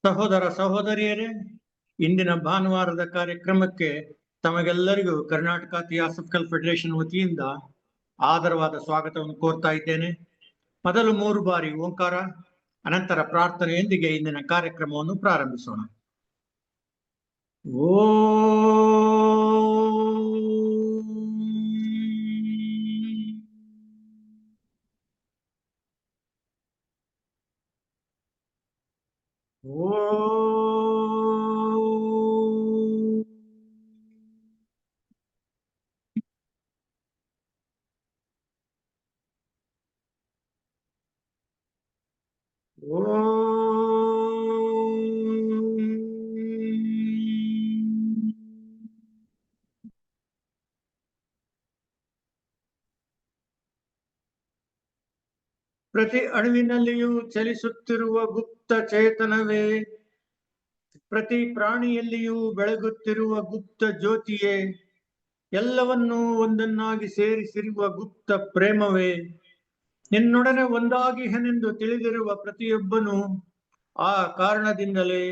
ಸಹೋದರ ಸಹೋದರಿಯರೇ, ಇಂದಿನ ಭಾನುವಾರದ ಕಾರ್ಯಕ್ರಮಕ್ಕೆ ತಮಗೆಲ್ಲರಿಗೂ ಕರ್ನಾಟಕ ಥಿಯಾಸಫಿಕಲ್ ಫೆಡರೇಷನ್ ವತಿಯಿಂದ ಆದರವಾದ ಸ್ವಾಗತವನ್ನು ಕೋರ್ತಾ ಇದ್ದೇನೆ. ಮೊದಲು 3 ಬಾರಿ ಓಂಕಾರ, ಅನಂತರ ಪ್ರಾರ್ಥನೆಯೊಂದಿಗೆ ಇಂದಿನ ಕಾರ್ಯಕ್ರಮವನ್ನು ಪ್ರಾರಂಭಿಸೋಣ. ಓ ಪ್ರತಿ ಅಣುವಿನಲ್ಲಿಯೂ ಚಲಿಸುತ್ತಿರುವ ಗುಪ್ತ ಚೇತನವೇ, ಪ್ರತಿ ಪ್ರಾಣಿಯಲ್ಲಿಯೂ ಬೆಳಗುತ್ತಿರುವ ಗುಪ್ತ ಜ್ಯೋತಿಯೇ, ಎಲ್ಲವನ್ನೂ ಒಂದನ್ನಾಗಿ ಸೇರಿಸಿರುವ ಗುಪ್ತ ಪ್ರೇಮವೇ, ನಿನ್ನೊಡನೆ ಒಂದಾಗಿಹನೆಂದು ತಿಳಿದಿರುವ ಪ್ರತಿಯೊಬ್ಬನು ಆ ಕಾರಣದಿಂದಲೇ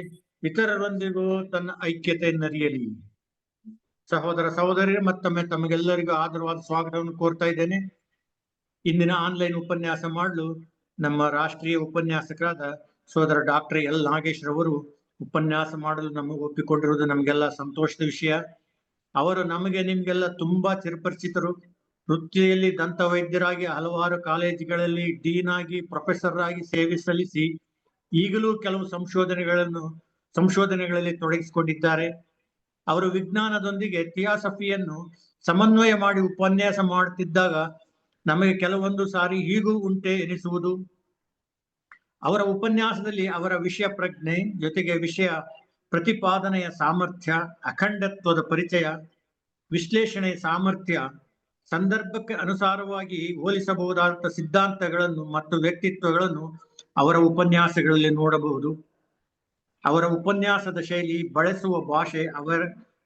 ಇತರರೊಂದಿಗೂ ತನ್ನ ಐಕ್ಯತೆಯನ್ನರಿಯಲಿ. ಸಹೋದರ ಸಹೋದರಿಯರೇ, ಮತ್ತೊಮ್ಮೆ ತಮಗೆಲ್ಲರಿಗೂ ಆದರವಾದ ಸ್ವಾಗತವನ್ನು ಕೋರ್ತಾ ಇದ್ದೇನೆ. ಇಂದಿನ ಆನ್ಲೈನ್ ಉಪನ್ಯಾಸ ಮಾಡಲು ನಮ್ಮ ರಾಷ್ಟ್ರೀಯ ಉಪನ್ಯಾಸಕರಾದ ಸೋದರ ಡಾಕ್ಟರ್ ಎಲ್ ನಾಗೇಶ್ ರವರು ಉಪನ್ಯಾಸ ಮಾಡಲು ನಮಗೆ ಒಪ್ಪಿಕೊಂಡಿರುವುದು ನಮಗೆಲ್ಲ ಸಂತೋಷದ ವಿಷಯ. ಅವರು ನಮಗೆ ನಿಮ್ಗೆಲ್ಲ ತುಂಬಾ ಚಿರಪರಿಚಿತರು. ವೃತ್ತಿಯಲ್ಲಿ ದಂತ ವೈದ್ಯರಾಗಿ ಹಲವಾರು ಕಾಲೇಜುಗಳಲ್ಲಿ ಡೀನ್ ಆಗಿ ಪ್ರೊಫೆಸರ್ ಆಗಿ ಸೇವೆ ಸಲ್ಲಿಸಿ ಈಗಲೂ ಕೆಲವು ಸಂಶೋಧನೆಗಳಲ್ಲಿ ತೊಡಗಿಸಿಕೊಂಡಿದ್ದಾರೆ. ಅವರು ವಿಜ್ಞಾನದೊಂದಿಗೆ ಥಿಯಾಸಫಿಯನ್ನು ಸಮನ್ವಯ ಮಾಡಿ ಉಪನ್ಯಾಸ ಮಾಡುತ್ತಿದ್ದಾಗ ನಮಗೆ ಕೆಲವೊಂದು ಸಾರಿ ಹೀಗೂ ಉಂಟೆ ಎನಿಸುವುದು. ಅವರ ಉಪನ್ಯಾಸದಲ್ಲಿ ಅವರ ವಿಷಯ ಪ್ರಜ್ಞೆ ಜೊತೆಗೆ ವಿಷಯ ಪ್ರತಿಪಾದನೆಯ ಸಾಮರ್ಥ್ಯ, ಅಖಂಡತ್ವದ ಪರಿಚಯ, ವಿಶ್ಲೇಷಣೆಯ ಸಾಮರ್ಥ್ಯ, ಸಂದರ್ಭಕ್ಕೆ ಅನುಸಾರವಾಗಿ ಹೋಲಿಸಬಹುದಾದ ಸಿದ್ಧಾಂತಗಳನ್ನು ಮತ್ತು ವ್ಯಕ್ತಿತ್ವಗಳನ್ನು ಅವರ ಉಪನ್ಯಾಸಗಳಲ್ಲಿ ನೋಡಬಹುದು. ಅವರ ಉಪನ್ಯಾಸದ ಶೈಲಿ, ಬಳಸುವ ಭಾಷೆ,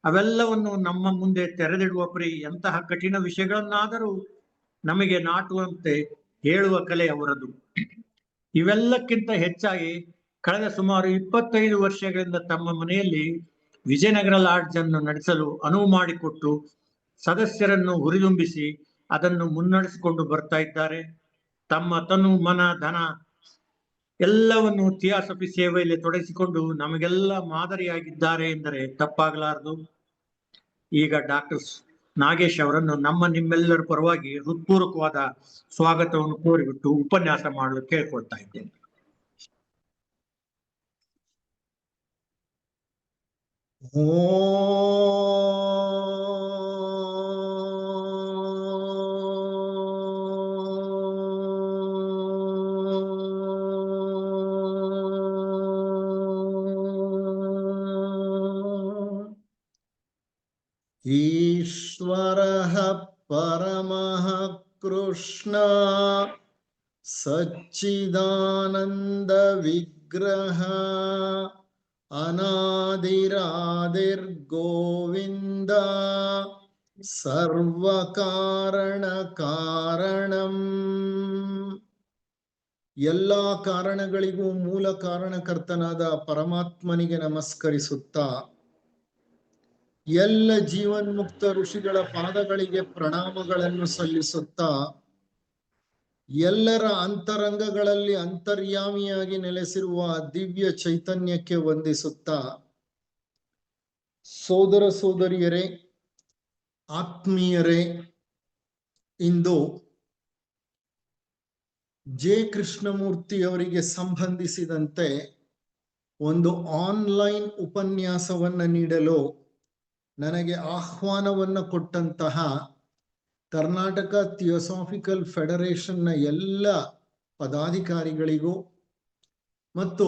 ಅವೆಲ್ಲವನ್ನು ನಮ್ಮ ಮುಂದೆ ತೆರೆದಿಡುವ ಪರಿ ಎಂತಹ ಕಠಿಣ ವಿಷಯಗಳನ್ನಾದರೂ ನಮಗೆ ನಾಟುವಂತೆ ಹೇಳುವ ಕಲೆ ಅವರದು. ಇವೆಲ್ಲಕ್ಕಿಂತ ಹೆಚ್ಚಾಗಿ ಕಳೆದ ಸುಮಾರು 25 ವರ್ಷಗಳಿಂದ ತಮ್ಮ ಮನೆಯಲ್ಲಿ ವಿಜಯನಗರ ಲಾಡ್ಜ್ ಅನ್ನು ನಡೆಸಲು ಅನುವು ಮಾಡಿಕೊಟ್ಟು ಸದಸ್ಯರನ್ನು ಹುರಿದುಂಬಿಸಿ ಅದನ್ನು ಮುನ್ನಡೆಸಿಕೊಂಡು ಬರ್ತಾ ಇದ್ದಾರೆ. ತಮ್ಮ ತನು, ಮನ, ಧನ ಎಲ್ಲವನ್ನು ಥಿಯಾಸಫಿ ಸೇವೆಯಲ್ಲಿ ತೊಡಗಿಸಿಕೊಂಡು ನಮಗೆಲ್ಲ ಮಾದರಿಯಾಗಿದ್ದಾರೆ ಎಂದರೆ ತಪ್ಪಾಗಲಾರದು. ಈಗ ಡಾಕ್ಟರ್ ನಾಗೇಶ್ ಅವರನ್ನು ನಿಮ್ಮೆಲ್ಲರ ಪರವಾಗಿ ಹೃತ್ಪೂರ್ವಕವಾದ ಸ್ವಾಗತವನ್ನು ಕೋರಿಬಿಟ್ಟು ಉಪನ್ಯಾಸ ಮಾಡಲು ಕೇಳ್ಕೊಳ್ತಾ ಇದ್ದೇನೆ. ಈಶ್ವರಃ ಪರಮಃ ಕೃಷ್ಣ ಸಚ್ಚಿದಾನಂದ ವಿಗ್ರಹ ಅನಾದಿರಾದಿರ್ ಗೋವಿಂದ ಸರ್ವಕಾರಣ ಕಾರಣಂ. ಎಲ್ಲಾ ಕಾರಣಗಳಿಗೂ ಮೂಲ ಕಾರಣಕರ್ತನಾದ ಪರಮಾತ್ಮನಿಗೆ ನಮಸ್ಕರಿಸುತ್ತಾ, ಎಲ್ಲ ಜೀವನ್ಮುಕ್ತ ಋಷಿಗಳ ಪಾದಗಳಿಗೆ ಪ್ರಣಾಮಗಳನ್ನು ಸಲ್ಲಿಸುತ್ತಾ, ಎಲ್ಲರ ಅಂತರಂಗಗಳಲ್ಲಿ ಅಂತರ್ಯಾಮಿಯಾಗಿ ನೆಲೆಸಿರುವ ದಿವ್ಯ ಚೈತನ್ಯಕ್ಕೆ ವಂದಿಸುತ್ತಾ, ಸೋದರ ಸೋದರಿಯರೇ, ಆತ್ಮೀಯರೇ, ಇಂದು ಜೆ ಕೃಷ್ಣಮೂರ್ತಿ ಅವರಿಗೆ ಸಂಬಂಧಿಸಿದಂತೆ ಒಂದು ಆನ್ಲೈನ್ ಉಪನ್ಯಾಸವನ್ನ ನೀಡಲು ನನಗೆ ಆಹ್ವಾನವನ್ನು ಕೊಟ್ಟಂತಹ ಕರ್ನಾಟಕ ಥಿಯೋಸಾಫಿಕಲ್ ಫೆಡರೇಷನ್ನ ಎಲ್ಲ ಪದಾಧಿಕಾರಿಗಳಿಗೂ ಮತ್ತು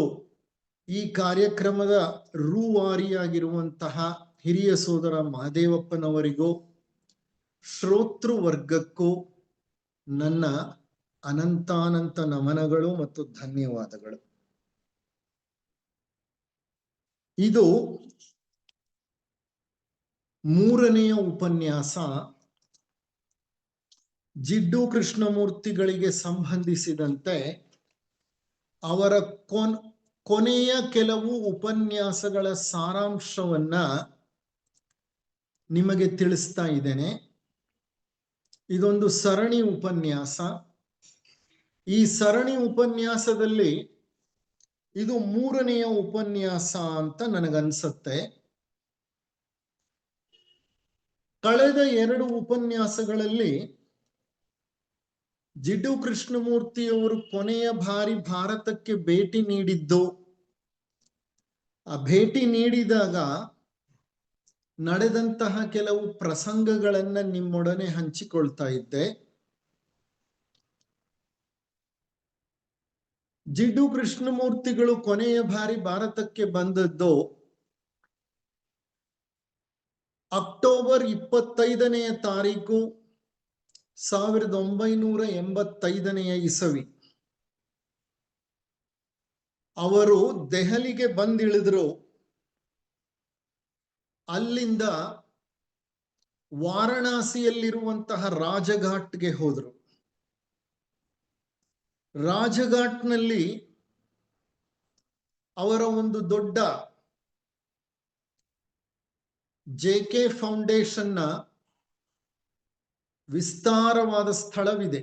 ಈ ಕಾರ್ಯಕ್ರಮದ ರೂವಾರಿಯಾಗಿರುವಂತಹ ಹಿರಿಯ ಸೋದರ ಮಹದೇವಪ್ಪನವರಿಗೂ, ಶ್ರೋತೃ ವರ್ಗಕ್ಕೂ ನನ್ನ ಅನಂತಾನಂತ ನಮನಗಳು ಮತ್ತು ಧನ್ಯವಾದಗಳು. ಇದು 3ನೆಯ ಉಪನ್ಯಾಸ. ಜಿಡ್ಡು ಕೃಷ್ಣಮೂರ್ತಿಗಳಿಗೆ ಸಂಬಂಧಿಸಿದಂತೆ ಅವರ ಕೊನೆಯ ಕೆಲವು ಉಪನ್ಯಾಸಗಳ ಸಾರಾಂಶವನ್ನ ನಿಮಗೆ ತಿಳಿಸ್ತಾ ಇದ್ದೇನೆ. ಇದೊಂದು ಸರಣಿ ಉಪನ್ಯಾಸ. ಈ ಸರಣಿ ಉಪನ್ಯಾಸದಲ್ಲಿ ಇದು 3ನೆಯ ಉಪನ್ಯಾಸ ಅಂತ ನನಗನ್ಸುತ್ತೆ. ಕಳೆದ 2 ಉಪನ್ಯಾಸಗಳಲ್ಲಿ ಜಿಡ್ಡು ಕೃಷ್ಣಮೂರ್ತಿಯವರು ಕೊನೆಯ ಬಾರಿ ಭಾರತಕ್ಕೆ ಭೇಟಿ ನೀಡಿದ್ದು, ಆ ಭೇಟಿ ನೀಡಿದಾಗ ನಡೆದಂತಹ ಕೆಲವು ಪ್ರಸಂಗಗಳನ್ನ ನಿಮ್ಮೊಡನೆ ಹಂಚಿಕೊಳ್ತಾ ಇದ್ದೆ. ಜಿಡ್ಡು ಕೃಷ್ಣಮೂರ್ತಿಗಳು ಕೊನೆಯ ಬಾರಿ ಭಾರತಕ್ಕೆ ಬಂದದ್ದು ಅಕ್ಟೋಬರ್ 25ನೆಯ ತಾರೀಕು 1985ನೆಯ ಇಸವಿ. ಅವರು ದೆಹಲಿಗೆ ಬಂದಿಳಿದ್ರು. ಅಲ್ಲಿಂದ ವಾರಣಾಸಿಯಲ್ಲಿರುವಂತಹ ರಾಜಘಾಟ್ಗೆ ಹೋದರು. ರಾಜಘಾಟ್ನಲ್ಲಿ ಅವರ ಒಂದು ದೊಡ್ಡ JK ಫೌಂಡೇಶನ್ನ ವಿಸ್ತಾರವಾದ ಸ್ಥಳವಿದೆ.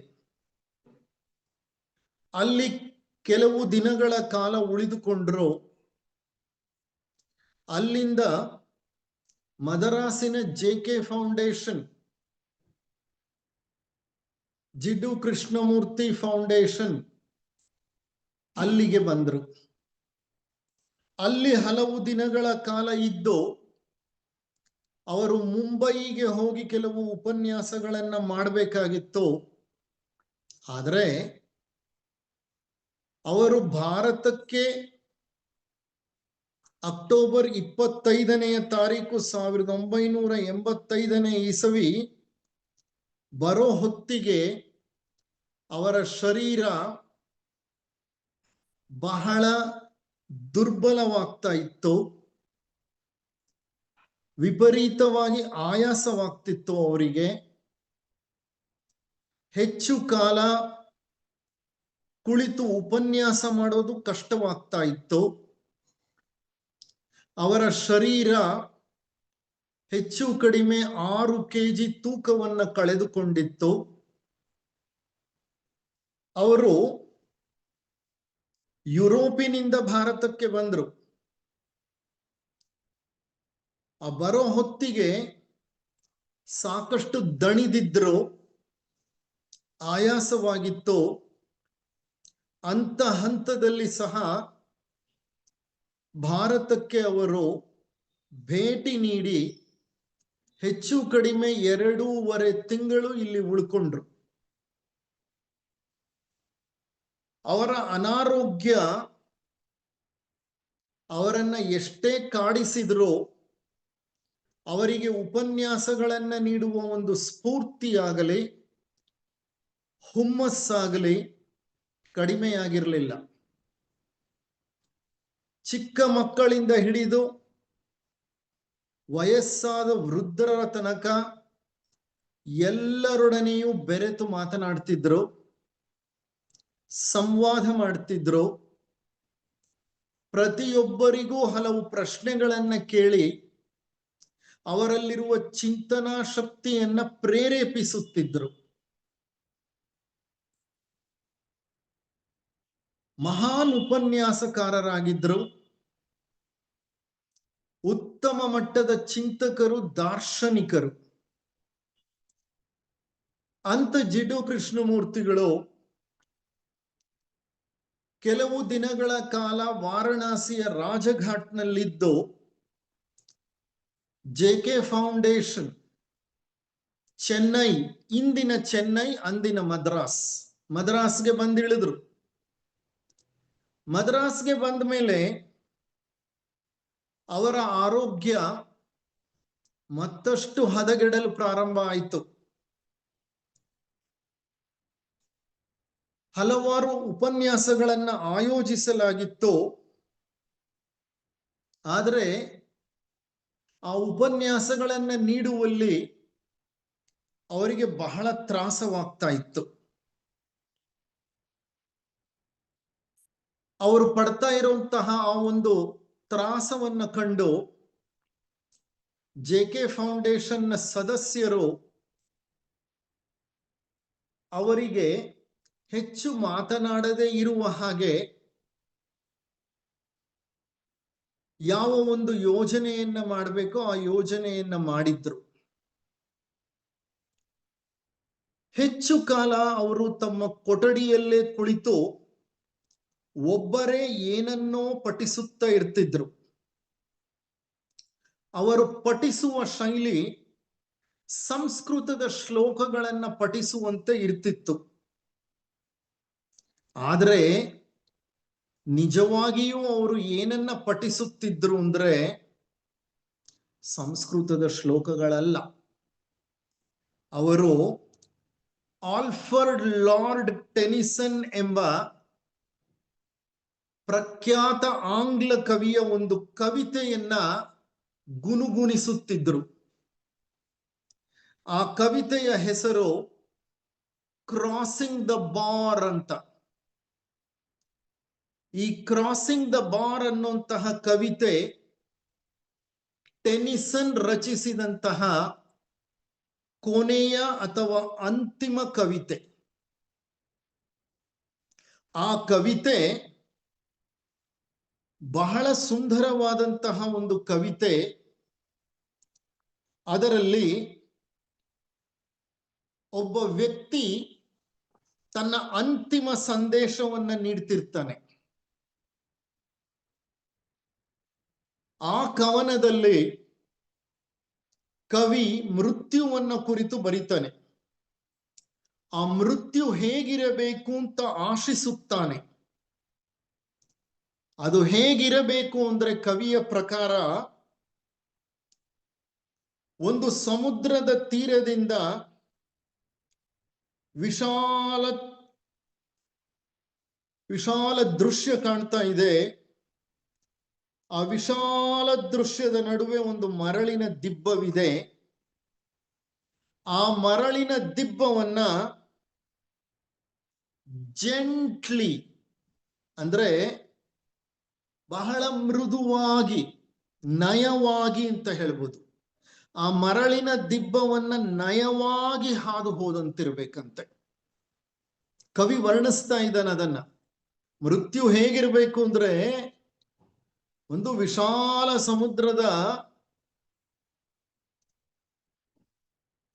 ಅಲ್ಲಿ ಕೆಲವು ದಿನಗಳ ಕಾಲ ಉಳಿದುಕೊಂಡ್ರು. ಅಲ್ಲಿಂದ ಮದರಾಸಿನ JK ಫೌಂಡೇಶನ್, ಜಿಡ್ಡು ಕೃಷ್ಣಮೂರ್ತಿ ಫೌಂಡೇಶನ್, ಅಲ್ಲಿಗೆ ಬಂದರು. ಅಲ್ಲಿ ಹಲವು ದಿನಗಳ ಕಾಲ ಇದ್ದು ಅವರು ಮುಂಬಯಿಗೆ ಹೋಗಿ ಕೆಲವು ಉಪನ್ಯಾಸಗಳನ್ನ ಮಾಡಬೇಕಾಗಿತ್ತು. ಆದರೆ ಅವರು ಭಾರತಕ್ಕೆ ಅಕ್ಟೋಬರ್ 25ನೆಯ ತಾರೀಕು 1985ನೇ ಇಸವಿ ಬರೋ ಹೊತ್ತಿಗೆ ಅವರ ಶರೀರ ಬಹಳ ದುರ್ಬಲವಾಗ್ತಾ ಇತ್ತು. ವಿಪರೀತವಾಗಿ ಆಯಾಸವಾಗ್ತಿತ್ತು. ಅವರಿಗೆ ಹೆಚ್ಚು ಕಾಲ ಕುಳಿತು ಉಪನ್ಯಾಸ ಮಾಡೋದು ಕಷ್ಟವಾಗ್ತಾ ಇತ್ತು. ಅವರ ಶರೀರ ಹೆಚ್ಚು ಕಡಿಮೆ 6 kg ತೂಕವನ್ನ ಕಳೆದುಕೊಂಡಿತ್ತು. ಅವರು ಯುರೋಪಿನಿಂದ ಭಾರತಕ್ಕೆ ಬಂದರು. ಆ ಬರೋ ಹೊತ್ತಿಗೆ ಸಾಕಷ್ಟು ದಣಿದಿದ್ರು, ಆಯಾಸವಾಗಿತ್ತು. ಅಂತ ಹಂತದಲ್ಲಿ ಸಹ ಭಾರತಕ್ಕೆ ಅವರು ಭೇಟಿ ನೀಡಿ ಹೆಚ್ಚು ಕಡಿಮೆ 2.5 ತಿಂಗಳು ಇಲ್ಲಿ ಉಳ್ಕೊಂಡ್ರು. ಅವರ ಅನಾರೋಗ್ಯ ಅವರನ್ನ ಎಷ್ಟೇ ಕಾಡಿಸಿದ್ರು ಅವರಿಗೆ ಉಪನ್ಯಾಸಗಳನ್ನ ನೀಡುವ ಒಂದು ಸ್ಫೂರ್ತಿಯಾಗಲಿ ಹುಮ್ಮಸ್ಸಾಗಲಿ ಕಡಿಮೆಯಾಗಿರಲಿಲ್ಲ. ಚಿಕ್ಕ ಮಕ್ಕಳಿಂದ ಹಿಡಿದು ವಯಸ್ಸಾದ ವೃದ್ಧರ ತನಕ ಎಲ್ಲರೊಡನೆಯೂ ಬೆರೆತು ಮಾತನಾಡ್ತಿದ್ರು, ಸಂವಾದ ಮಾಡ್ತಿದ್ರು. ಪ್ರತಿಯೊಬ್ಬರಿಗೂ ಹಲವು ಪ್ರಶ್ನೆಗಳನ್ನ ಕೇಳಿ ಅವರಲ್ಲಿರುವ ಚಿಂತನಾ ಶಕ್ತಿಯನ್ನ ಪ್ರೇರೇಪಿಸುತ್ತಿದ್ರು. ಮಹಾನ್ ಉಪನ್ಯಾಸಕಾರರಾಗಿದ್ರು. ಉತ್ತಮ ಮಟ್ಟದ ಚಿಂತಕರು, ದಾರ್ಶನಿಕರು. ಅಂತ ಜಿಡ್ಡು ಕೃಷ್ಣಮೂರ್ತಿಗಳು ಕೆಲವು ದಿನಗಳ ಕಾಲ ವಾರಣಾಸಿಯ ರಾಜಘಾಟ್ನಲ್ಲಿದ್ದು JK ಫೌಂಡೇಶನ್, ಚೆನ್ನೈ, ಇಂದಿನ ಚೆನ್ನೈ, ಅಂದಿನ ಮದ್ರಾಸ್ಗೆ ಬಂದಿಳಿದ್ರು. ಮದ್ರಾಸ್ಗೆ ಬಂದ ಮೇಲೆ ಅವರ ಆರೋಗ್ಯ ಮತ್ತಷ್ಟು ಹದಗೆಡಲು ಪ್ರಾರಂಭ ಆಯಿತು. ಹಲವಾರು ಉಪನ್ಯಾಸಗಳನ್ನ ಆಯೋಜಿಸಲಾಗಿತ್ತು. ಆದರೆ ಆ ಉಪನ್ಯಾಸಗಳನ್ನ ನೀಡುವಲ್ಲಿ ಅವರಿಗೆ ಬಹಳ ತ್ರಾಸವಾಗ್ತಾ ಇತ್ತು. ಅವರು ಪಡ್ತಾ ಇರುವಂತಹ ಆ ಒಂದು ತ್ರಾಸವನ್ನ ಕಂಡು JK ಫೌಂಡೇಶನ್ ನ ಸದಸ್ಯರು ಅವರಿಗೆ ಹೆಚ್ಚು ಮಾತನಾಡದೇ ಇರುವ ಹಾಗೆ ಯಾವ ಒಂದು ಯೋಜನೆಯನ್ನ ಮಾಡಬೇಕೋ ಆ ಯೋಜನೆಯನ್ನ ಮಾಡಿದ್ರು. ಹೆಚ್ಚು ಕಾಲ ಅವರು ತಮ್ಮ ಕೊಠಡಿಯಲ್ಲೇ ಕುಳಿತು ಒಬ್ಬರೇ ಏನನ್ನೋ ಪಠಿಸುತ್ತಾ ಇರ್ತಿದ್ರು. ಅವರು ಪಠಿಸುವ ಶೈಲಿ ಸಂಸ್ಕೃತದ ಶ್ಲೋಕಗಳನ್ನ ಪಠಿಸುವಂತೆ ಇರ್ತಿತ್ತು. ಆದ್ರೆ ನಿಜವಾಗಿಯೂ ಅವರು ಏನನ್ನ ಪಠಿಸುತ್ತಿದ್ರು ಅಂದ್ರೆ ಸಂಸ್ಕೃತದ ಶ್ಲೋಕಗಳಲ್ಲ. ಅವರು ಆಲ್ಫರ್ಡ್ ಲಾರ್ಡ್ ಟೆನಿಸನ್ ಎಂಬ ಪ್ರಖ್ಯಾತ ಆಂಗ್ಲ ಕವಿಯ ಒಂದು ಕವಿತೆಯನ್ನ ಗುನುಗುಣಿಸುತ್ತಿದ್ರು. ಆ ಕವಿತೆಯ ಹೆಸರು ಕ್ರಾಸಿಂಗ್ ದ ಬಾರ್ ಅಂತ. ಈ ಕ್ರಾಸಿಂಗ್ ದ ಬಾರ್ ಅನ್ನುವಂತಹ ಕವಿತೆ ಟೆನಿಸನ್ ರಚಿಸಿದಂತಹ ಕೊನೆಯ ಅಥವಾ ಅಂತಿಮ ಕವಿತೆ. ಆ ಕವಿತೆ ಬಹಳ ಸುಂದರವಾದಂತಹ ಒಂದು ಕವಿತೆ. ಅದರಲ್ಲಿ ಒಬ್ಬ ವ್ಯಕ್ತಿ ತನ್ನ ಅಂತಿಮ ಸಂದೇಶವನ್ನ ನೀಡ್ತಿರ್ತಾನೆ. ಆ ಕವನದಲ್ಲಿ ಕವಿ ಮೃತ್ಯುವನ್ನ ಕುರಿತು ಬರೀತಾನೆ. ಆ ಮೃತ್ಯು ಹೇಗಿರಬೇಕು ಅಂತ ಆಶಿಸುತ್ತಾನೆ. ಅದು ಹೇಗಿರಬೇಕು ಅಂದ್ರೆ ಕವಿಯ ಪ್ರಕಾರ ಒಂದು ಸಮುದ್ರದ ತೀರದಿಂದ ವಿಶಾಲ ದೃಶ್ಯ ಕಾಣ್ತಾ ಇದೆ. ಆ ವಿಶಾಲ ದೃಶ್ಯದ ನಡುವೆ ಒಂದು ಮರಳಿನ ದಿಬ್ಬವಿದೆ. ಆ ಮರಳಿನ ದಿಬ್ಬವನ್ನ ಜೆಂಟ್ಲಿ ಅಂದ್ರೆ ಬಹಳ ಮೃದುವಾಗಿ, ನಯವಾಗಿ ಅಂತ ಹೇಳ್ಬೋದು. ಆ ಮರಳಿನ ದಿಬ್ಬವನ್ನ ನಯವಾಗಿ ಹಾದು ಹೋದಂತಿರ್ಬೇಕಂತೆ. ಕವಿ ವರ್ಣಿಸ್ತಾ ಇದ್ದಾನೆ ಅದನ್ನ. ಮೃತ್ಯು ಹೇಗಿರ್ಬೇಕು ಅಂದ್ರೆ ಒಂದು ವಿಶಾಲ ಸಮುದ್ರದ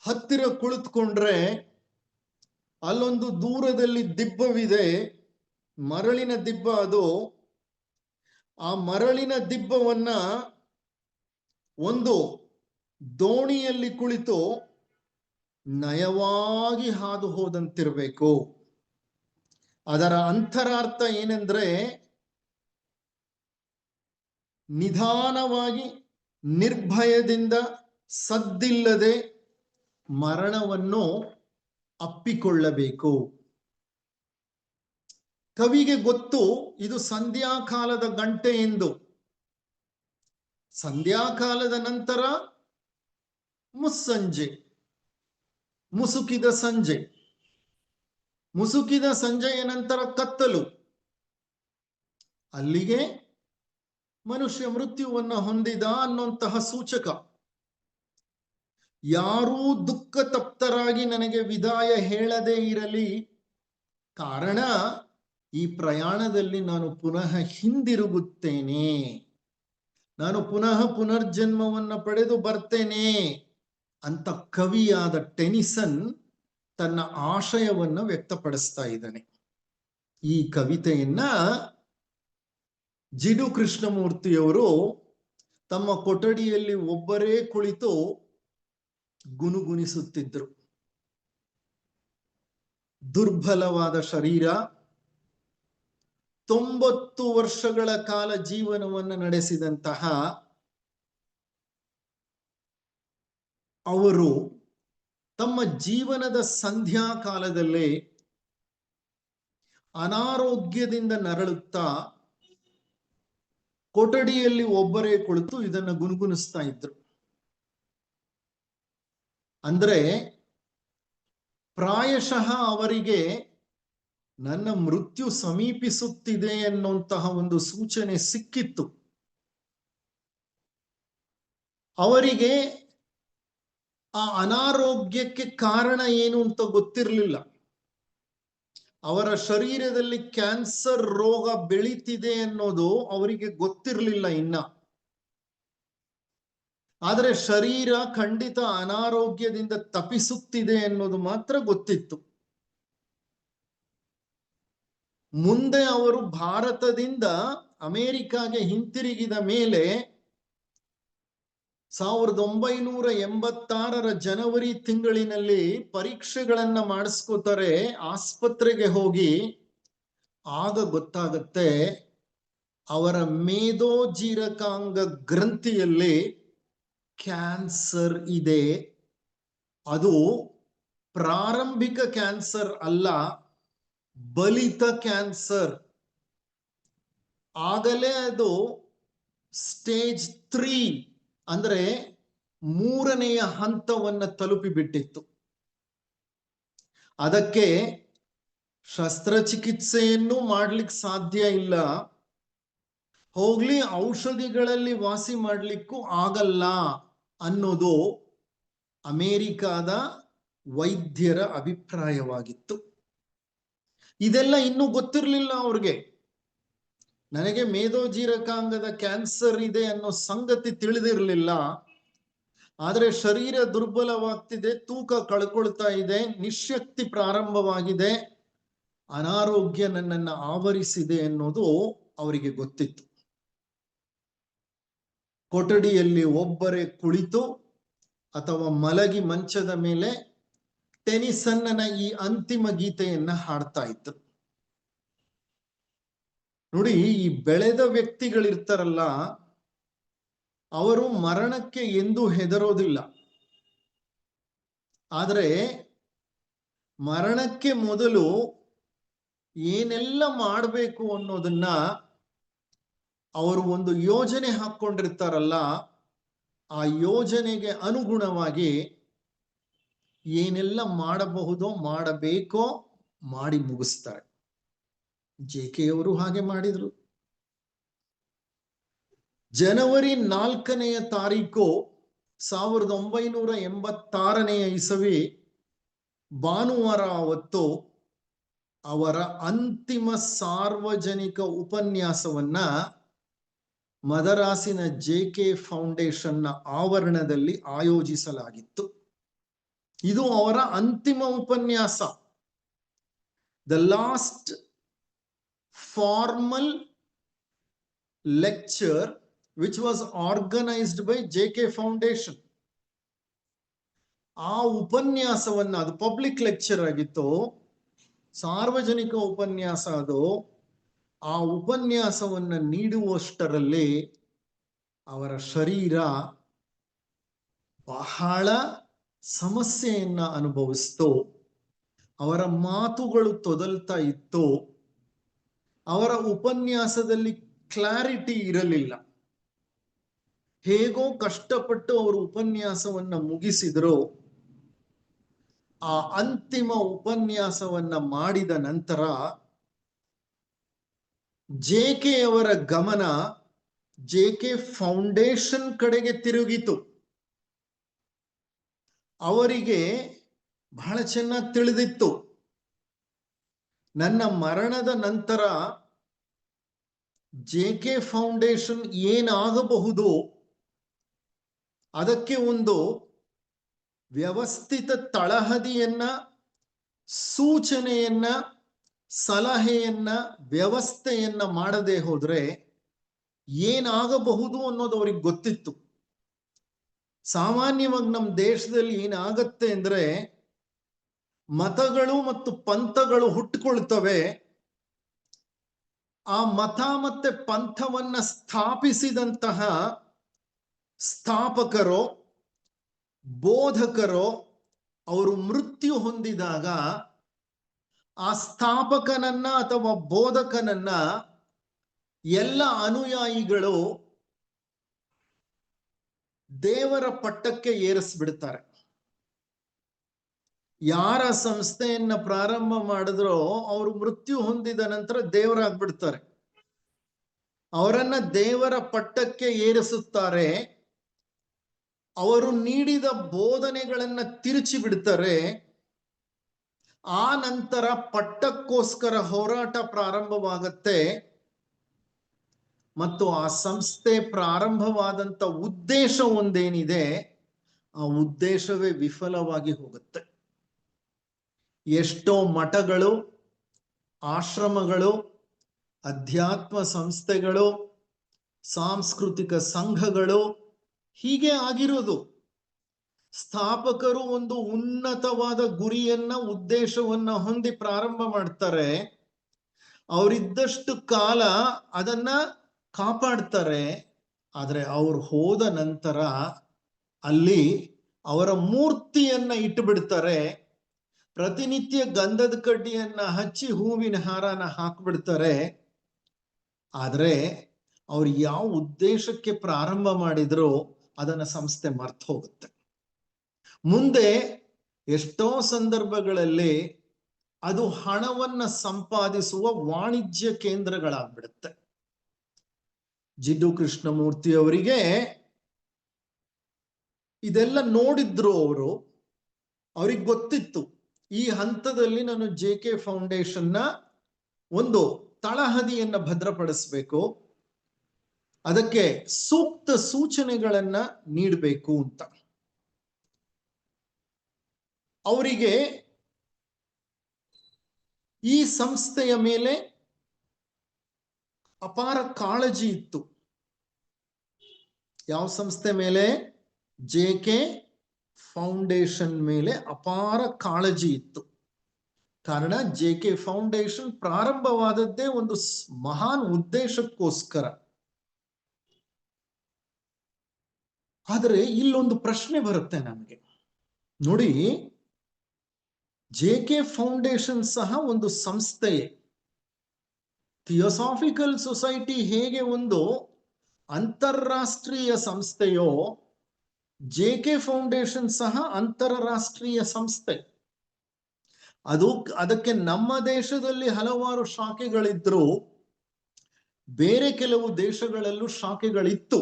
ಹತ್ತಿರ ಕುಳಿತುಕೊಂಡ್ರೆ ಅಲ್ಲೊಂದು ದೂರದಲ್ಲಿ ದಿಬ್ಬವಿದೆ, ಮರಳಿನ ದಿಬ್ಬ ಅದು. ಆ ಮರಳಿನ ದಿಬ್ಬವನ್ನ ಒಂದು ದೋಣಿಯಲ್ಲಿ ಕುಳಿತು ನಯವಾಗಿ ಹಾದು ಹೋದಂತಿರ್ಬೇಕು. ಅದರ ಅಂತರಾರ್ಥ ಏನೆಂದ್ರೆ ನಿಧಾನವಾಗಿ ನಿರ್ಭಯದಿಂದ ಸದ್ದಿಲ್ಲದೆ ಮರಣವನ್ನು ಅಪ್ಪಿಕೊಳ್ಳಬೇಕು. ಕವಿಗೆ ಗೊತ್ತು ಇದು ಸಂಧ್ಯಾಕಾಲದ ಗಂಟೆ ಎಂದು. ಸಂಧ್ಯಾಕಾಲದ ನಂತರ ಮುಸ್ಸಂಜೆ, ಮುಸುಕಿದ ಸಂಜೆ, ಮುಸುಕಿದ ಸಂಜೆಯ ನಂತರ ಕತ್ತಲು. ಅಲ್ಲಿಗೆ ಮನುಷ್ಯ ಮೃತ್ಯುವನ್ನ ಹೊಂದಿದ ಅನ್ನುವಂತಹ ಸೂಚಕ. ಯಾರೂ ದುಃಖ ತಪ್ತರಾಗಿ ನನಗೆ ವಿದಾಯ ಹೇಳದೇ ಇರಲಿ, ಕಾರಣ ಈ ಪ್ರಯಾಣದಲ್ಲಿ ನಾನು ಪುನಃ ಹಿಂದಿರುಗುತ್ತೇನೆ, ನಾನು ಪುನಃ ಪುನರ್ಜನ್ಮವನ್ನ ಪಡೆದು ಬರ್ತೇನೆ ಅಂತ ಕವಿಯಾದ ಟೆನಿಸನ್ ತನ್ನ ಆಶಯವನ್ನ ವ್ಯಕ್ತಪಡಿಸ್ತಾ ಇದ್ದಾನೆ. ಈ ಕವಿತೆಯನ್ನ ಜಿಡು ಕೃಷ್ಣಮೂರ್ತಿಯವರು ತಮ್ಮ ಕೊಠಡಿಯಲ್ಲಿ ಒಬ್ಬರೇ ಕುಳಿತು ಗುನುಗುಣಿಸುತ್ತಿದ್ರು. ದುರ್ಬಲವಾದ ಶರೀರ, 90 ವರ್ಷಗಳ ಕಾಲ ಜೀವನವನ್ನು ನಡೆಸಿದಂತಹ ಅವರು ತಮ್ಮ ಜೀವನದ ಸಂಧ್ಯಾ ಕಾಲದಲ್ಲೇ ಅನಾರೋಗ್ಯದಿಂದ ನರಳುತ್ತಾ ಕೊಠಡಿಯಲ್ಲಿ ಒಬ್ಬರೇ ಕುಳಿತು ಇದನ್ನು ಗುನುಗುಣಿಸ್ತಾ ಇದ್ರು. ಅಂದ್ರೆ ಪ್ರಾಯಶಃ ಅವರಿಗೆ ನನ್ನ ಮೃತ್ಯು ಸಮೀಪಿಸುತ್ತಿದೆ ಎನ್ನುವಂತಹ ಒಂದು ಸೂಚನೆ ಸಿಕ್ಕಿತ್ತು. ಅವರಿಗೆ ಆ ಅನಾರೋಗ್ಯಕ್ಕೆ ಕಾರಣ ಏನು ಅಂತ ಗೊತ್ತಿರಲಿಲ್ಲ. ಅವರ ಶರೀರದಲ್ಲಿ ಕ್ಯಾನ್ಸರ್ ರೋಗ ಬೆಳೀತಿದೆ ಅನ್ನೋದು ಅವರಿಗೆ ಗೊತ್ತಿರಲಿಲ್ಲ ಇನ್ನ. ಆದರೆ ಶರೀರ ಖಂಡಿತ ಅನಾರೋಗ್ಯದಿಂದ ತಪಿಸುತ್ತಿದೆ ಅನ್ನೋದು ಮಾತ್ರ ಗೊತ್ತಿತ್ತು. ಮುಂದೆ ಅವರು ಭಾರತದಿಂದ ಅಮೆರಿಕಾಗೆ ಹಿಂತಿರುಗಿದ ಮೇಲೆ 1986 ಜನವರಿ ತಿಂಗಳಿನಲ್ಲಿ ಪರೀಕ್ಷೆಗಳನ್ನ ಮಾಡಿಸ್ಕೋತಾರೆ ಆಸ್ಪತ್ರೆಗೆ ಹೋಗಿ. ಆಗ ಗೊತ್ತಾಗತ್ತೆ ಅವರ ಮೇದೋಜೀರಕಾಂಗ ಗ್ರಂಥಿಯಲ್ಲಿ ಕ್ಯಾನ್ಸರ್ ಇದೆ. ಅದು ಪ್ರಾರಂಭಿಕ ಕ್ಯಾನ್ಸರ್ ಅಲ್ಲ, ಬಲಿತ ಕ್ಯಾನ್ಸರ್. ಆಗಲೇ ಅದು ಸ್ಟೇಜ್ 3 ಅಂದ್ರೆ 3ನೆಯ ಹಂತವನ್ನ ತಲುಪಿಬಿಟ್ಟಿತ್ತು. ಅದಕ್ಕೆ ಶಸ್ತ್ರಚಿಕಿತ್ಸೆಯನ್ನು ಮಾಡ್ಲಿಕ್ಕೆ ಸಾಧ್ಯ ಇಲ್ಲ, ಹೋಗ್ಲಿ ಔಷಧಿಗಳಲ್ಲಿ ವಾಸಿ ಮಾಡ್ಲಿಕ್ಕೂ ಆಗಲ್ಲ ಅನ್ನೋದು ಅಮೆರಿಕಾದ ವೈದ್ಯರ ಅಭಿಪ್ರಾಯವಾಗಿತ್ತು. ಇದೆಲ್ಲ ಇನ್ನೂ ಗೊತ್ತಿರಲಿಲ್ಲ ಅವ್ರಿಗೆ. ನನಗೆ ಮೇದೋಜೀರಕಾಂಗದ ಕ್ಯಾನ್ಸರ್ ಇದೆ ಅನ್ನೋ ಸಂಗತಿ ತಿಳಿದಿರಲಿಲ್ಲ. ಆದರೆ ಶರೀರ ದುರ್ಬಲವಾಗ್ತಿದೆ, ತೂಕ ಕಳ್ಕೊಳ್ತಾ ಇದೆ, ನಿಶ್ಶಕ್ತಿ ಪ್ರಾರಂಭವಾಗಿದೆ, ಅನಾರೋಗ್ಯ ನನ್ನನ್ನು ಆವರಿಸಿದೆ ಅನ್ನೋದು ಅವರಿಗೆ ಗೊತ್ತಿತ್ತು. ಕೊಠಡಿಯಲ್ಲಿ ಒಬ್ಬರೇ ಕುಳಿತು ಅಥವಾ ಮಲಗಿ ಮಂಚದ ಮೇಲೆ ಟೆನಿಸನ್ನ ಈ ಅಂತಿಮ ಗೀತೆಯನ್ನ ಹಾಡ್ತಾ ಇತ್ತು. ನೋಡಿ, ಈ ಬೆಳೆದ ವ್ಯಕ್ತಿಗಳಿರ್ತಾರಲ್ಲ, ಅವರು ಮರಣಕ್ಕೆ ಎಂದೂ ಹೆದರೋದಿಲ್ಲ. ಆದರೆ ಮರಣಕ್ಕೆ ಮೊದಲು ಏನೆಲ್ಲ ಮಾಡಬೇಕು ಅನ್ನೋದನ್ನ ಅವರು ಒಂದು ಯೋಜನೆ ಹಾಕೊಂಡಿರ್ತಾರಲ್ಲ, ಆ ಯೋಜನೆಗೆ ಅನುಗುಣವಾಗಿ ಏನೆಲ್ಲ ಮಾಡಬಹುದೋ ಮಾಡಬೇಕೋ ಮಾಡಿ ಮುಗಿಸ್ತಾರೆ. JK ಅವರು ಹಾಗೆ ಮಾಡಿದ್ರು. ಜನವರಿ 4ನೇ ತಾರೀಕು 1986ನೇ ಇಸವಿ ಭಾನುವಾರ ಅವತ್ತು ಅವರ ಅಂತಿಮ ಸಾರ್ವಜನಿಕ ಉಪನ್ಯಾಸವನ್ನ ಮದರಾಸಿನ JK ಫೌಂಡೇಶನ್ನ ಆವರಣದಲ್ಲಿ ಆಯೋಜಿಸಲಾಗಿತ್ತು. ಇದು ಅವರ ಅಂತಿಮ ಉಪನ್ಯಾಸ, the last formal lecture which was organised by JK foundation. ಆ ಉಪನ್ಯಾಸವನ್ನ, ಅದು ಪಬ್ಲಿಕ್ ಲೆಕ್ಚರ್ ಆಗಿತ್ತು, ಸಾರ್ವಜನಿಕ ಉಪನ್ಯಾಸ ಅದು. ಆ ಉಪನ್ಯಾಸವನ್ನ ನೀಡುವಷ್ಟರಲ್ಲಿ ಅವರ ಶರೀರ ಬಹಳ ಸಮಸ್ಯೆಯನ್ನ ಅನುಭವಿಸ್ತು. ಅವರ ಮಾತುಗಳು ತೊದಲ್ತಾ ಇತ್ತು. ಅವರ ಉಪನ್ಯಾಸದಲ್ಲಿ ಕ್ಲಾರಿಟಿ ಇರಲಿಲ್ಲ. ಹೇಗೋ ಕಷ್ಟಪಟ್ಟು ಅವರು ಉಪನ್ಯಾಸವನ್ನ ಮುಗಿಸಿದ್ರು. ಆ ಅಂತಿಮ ಉಪನ್ಯಾಸವನ್ನ ಮಾಡಿದ ನಂತರ JK ಅವರ ಗಮನ JK ಫೌಂಡೇಶನ್ ಕಡೆಗೆ ತಿರುಗಿತು. ಅವರಿಗೆ ಬಹಳ ಚೆನ್ನಾಗಿ ತಿಳಿದಿತ್ತು, ನನ್ನ ಮರಣದ ನಂತರ JK ಫೌಂಡೇಶನ್ ಏನಾಗಬಹುದು, ಅದಕ್ಕೆ ಒಂದು ವ್ಯವಸ್ಥಿತ ತಳಹದಿಯನ್ನ, ಸೂಚನೆಯನ್ನ, ಸಲಹೆಯನ್ನ, ವ್ಯವಸ್ಥೆಯನ್ನ ಮಾಡದೆ ಹೋದ್ರೆ ಏನಾಗಬಹುದು ಅನ್ನೋದು ಅವ್ರಿಗೆ ಗೊತ್ತಿತ್ತು. ಸಾಮಾನ್ಯವಾಗಿ ನಮ್ಮ ದೇಶದಲ್ಲಿ ಏನಾಗತ್ತೆ ಅಂದ್ರೆ, ಮತಗಳು ಮತ್ತು ಪಂಥಗಳು ಹುಟ್ಟುಕೊಳ್ತವೆ. ಆ ಮತ ಮತ್ತೆ ಪಂಥವನ್ನ ಸ್ಥಾಪಿಸಿದಂತಹ ಸ್ಥಾಪಕರೋ ಬೋಧಕರೋ ಅವರು ಮೃತ್ಯು ಹೊಂದಿದಾಗ ಆ ಸ್ಥಾಪಕನನ್ನ ಅಥವಾ ಬೋಧಕನನ್ನ ಎಲ್ಲ ಅನುಯಾಯಿಗಳು ದೇವರ ಪಟ್ಟಕ್ಕೆ ಏರಿಸ್ಬಿಡ್ತಾರೆ. ಯಾರ ಸಂಸ್ಥೆಯನ್ನ ಪ್ರಾರಂಭ ಮಾಡಿದ್ರೋ ಅವರು ಮೃತ್ಯು ಹೊಂದಿದ ನಂತರ ದೇವರಾಗ್ಬಿಡ್ತಾರೆ. ಅವರನ್ನ ದೇವರ ಪಟ್ಟಕ್ಕೆ ಏರಿಸುತ್ತಾರೆ. ಅವರು ನೀಡಿದ ಬೋಧನೆಗಳನ್ನ ತಿರುಚಿ ಬಿಡ್ತಾರೆ. ಆ ನಂತರ ಪಟ್ಟಕ್ಕೋಸ್ಕರ ಹೋರಾಟ ಪ್ರಾರಂಭವಾಗತ್ತೆ ಮತ್ತು ಆ ಸಂಸ್ಥೆ ಪ್ರಾರಂಭವಾದಂತ ಉದ್ದೇಶ ಒಂದೇನಿದೆ, ಆ ಉದ್ದೇಶವೇ ವಿಫಲವಾಗಿ ಹೋಗುತ್ತೆ. ಎಷ್ಟೋ ಮಠಗಳು, ಆಶ್ರಮಗಳು, ಅಧ್ಯಾತ್ಮ ಸಂಸ್ಥೆಗಳು, ಸಾಂಸ್ಕೃತಿಕ ಸಂಘಗಳು ಹೀಗೆ ಆಗಿರೋದು. ಸ್ಥಾಪಕರು ಒಂದು ಉನ್ನತವಾದ ಗುರಿಯನ್ನ, ಉದ್ದೇಶವನ್ನ ಹೊಂದಿ ಪ್ರಾರಂಭ ಮಾಡ್ತಾರೆ. ಅವರಿದ್ದಷ್ಟು ಕಾಲ ಅದನ್ನ ಕಾಪಾಡ್ತಾರೆ. ಆದ್ರೆ ಅವ್ರು ಹೋದ ನಂತರ ಅಲ್ಲಿ ಅವರ ಮೂರ್ತಿಯನ್ನ ಇಟ್ಟು ಬಿಡ್ತಾರೆ. ಪ್ರತಿನಿತ್ಯ ಗಂಧದ ಕಡ್ಡಿಯನ್ನ ಹಚ್ಚಿ ಹೂವಿನ ಹಾರನ ಹಾಕ್ಬಿಡ್ತಾರೆ. ಆದ್ರೆ ಅವ್ರು ಯಾವ ಉದ್ದೇಶಕ್ಕೆ ಪ್ರಾರಂಭ ಮಾಡಿದ್ರು ಅದನ್ನ ಸಂಸ್ಥೆ ಮರ್ತು ಹೋಗುತ್ತೆ. ಮುಂದೆ ಎಷ್ಟೋ ಸಂದರ್ಭಗಳಲ್ಲಿ ಅದು ಹಣವನ್ನ ಸಂಪಾದಿಸುವ ವಾಣಿಜ್ಯ ಕೇಂದ್ರಗಳಾಗ್ಬಿಡುತ್ತೆ. ಜಿಡ್ಡು ಕೃಷ್ಣಮೂರ್ತಿ ಅವರಿಗೆ ಇದೆಲ್ಲ ನೋಡಿದ್ರು ಅವರು. ಅವ್ರಿಗೆ ಗೊತ್ತಿತ್ತು ಈ ಹಂತದಲ್ಲಿ ನಾನು JK ಫೌಂಡೇಶನ್ನ ಒಂದು ತಳಹದಿಯನ್ನ ಭದ್ರಪಡಿಸ್ಬೇಕು, ಅದಕ್ಕೆ ಸೂಕ್ತ ಸೂಚನೆಗಳನ್ನ ನೀಡಬೇಕು ಅಂತ. ಅವರಿಗೆ ಈ ಸಂಸ್ಥೆಯ ಮೇಲೆ ಅಪಾರ ಕಾಳಜಿ ಇತ್ತು. ಯಾವ ಸಂಸ್ಥೆ ಮೇಲೆ? JK ಫೌಂಡೇಶನ್ ಮೇಲೆ ಅಪಾರ ಕಾಳಜಿ ಇತ್ತು. ಕಾರಣ JK ಫೌಂಡೇಶನ್ ಪ್ರಾರಂಭವಾದದ್ದೇ ಒಂದು ಮಹಾನ್ ಉದ್ದೇಶಕ್ಕೋಸ್ಕರ. ಆದರೆ ಇಲ್ಲೊಂದು ಪ್ರಶ್ನೆ ಬರುತ್ತೆ ನಮಗೆ. ನೋಡಿ, JK ಫೌಂಡೇಶನ್ ಸಹ ಒಂದು ಸಂಸ್ಥೆಯೇ. ಥಿಯೋಸಾಫಿಕಲ್ ಸೊಸೈಟಿ ಹೇಗೆ ಒಂದು ಅಂತಾರಾಷ್ಟ್ರೀಯ ಸಂಸ್ಥೆಯೋ, JK ಫೌಂಡೇಶನ್ ಸಹ ಅಂತಾರಾಷ್ಟ್ರೀಯ ಸಂಸ್ಥೆ. ಅದಕ್ಕೆ ನಮ್ಮ ದೇಶದಲ್ಲಿ ಹಲವಾರು ಶಾಖೆಗಳಿದ್ರು, ಬೇರೆ ಕೆಲವು ದೇಶಗಳಲ್ಲೂ ಶಾಖೆಗಳಿತ್ತು.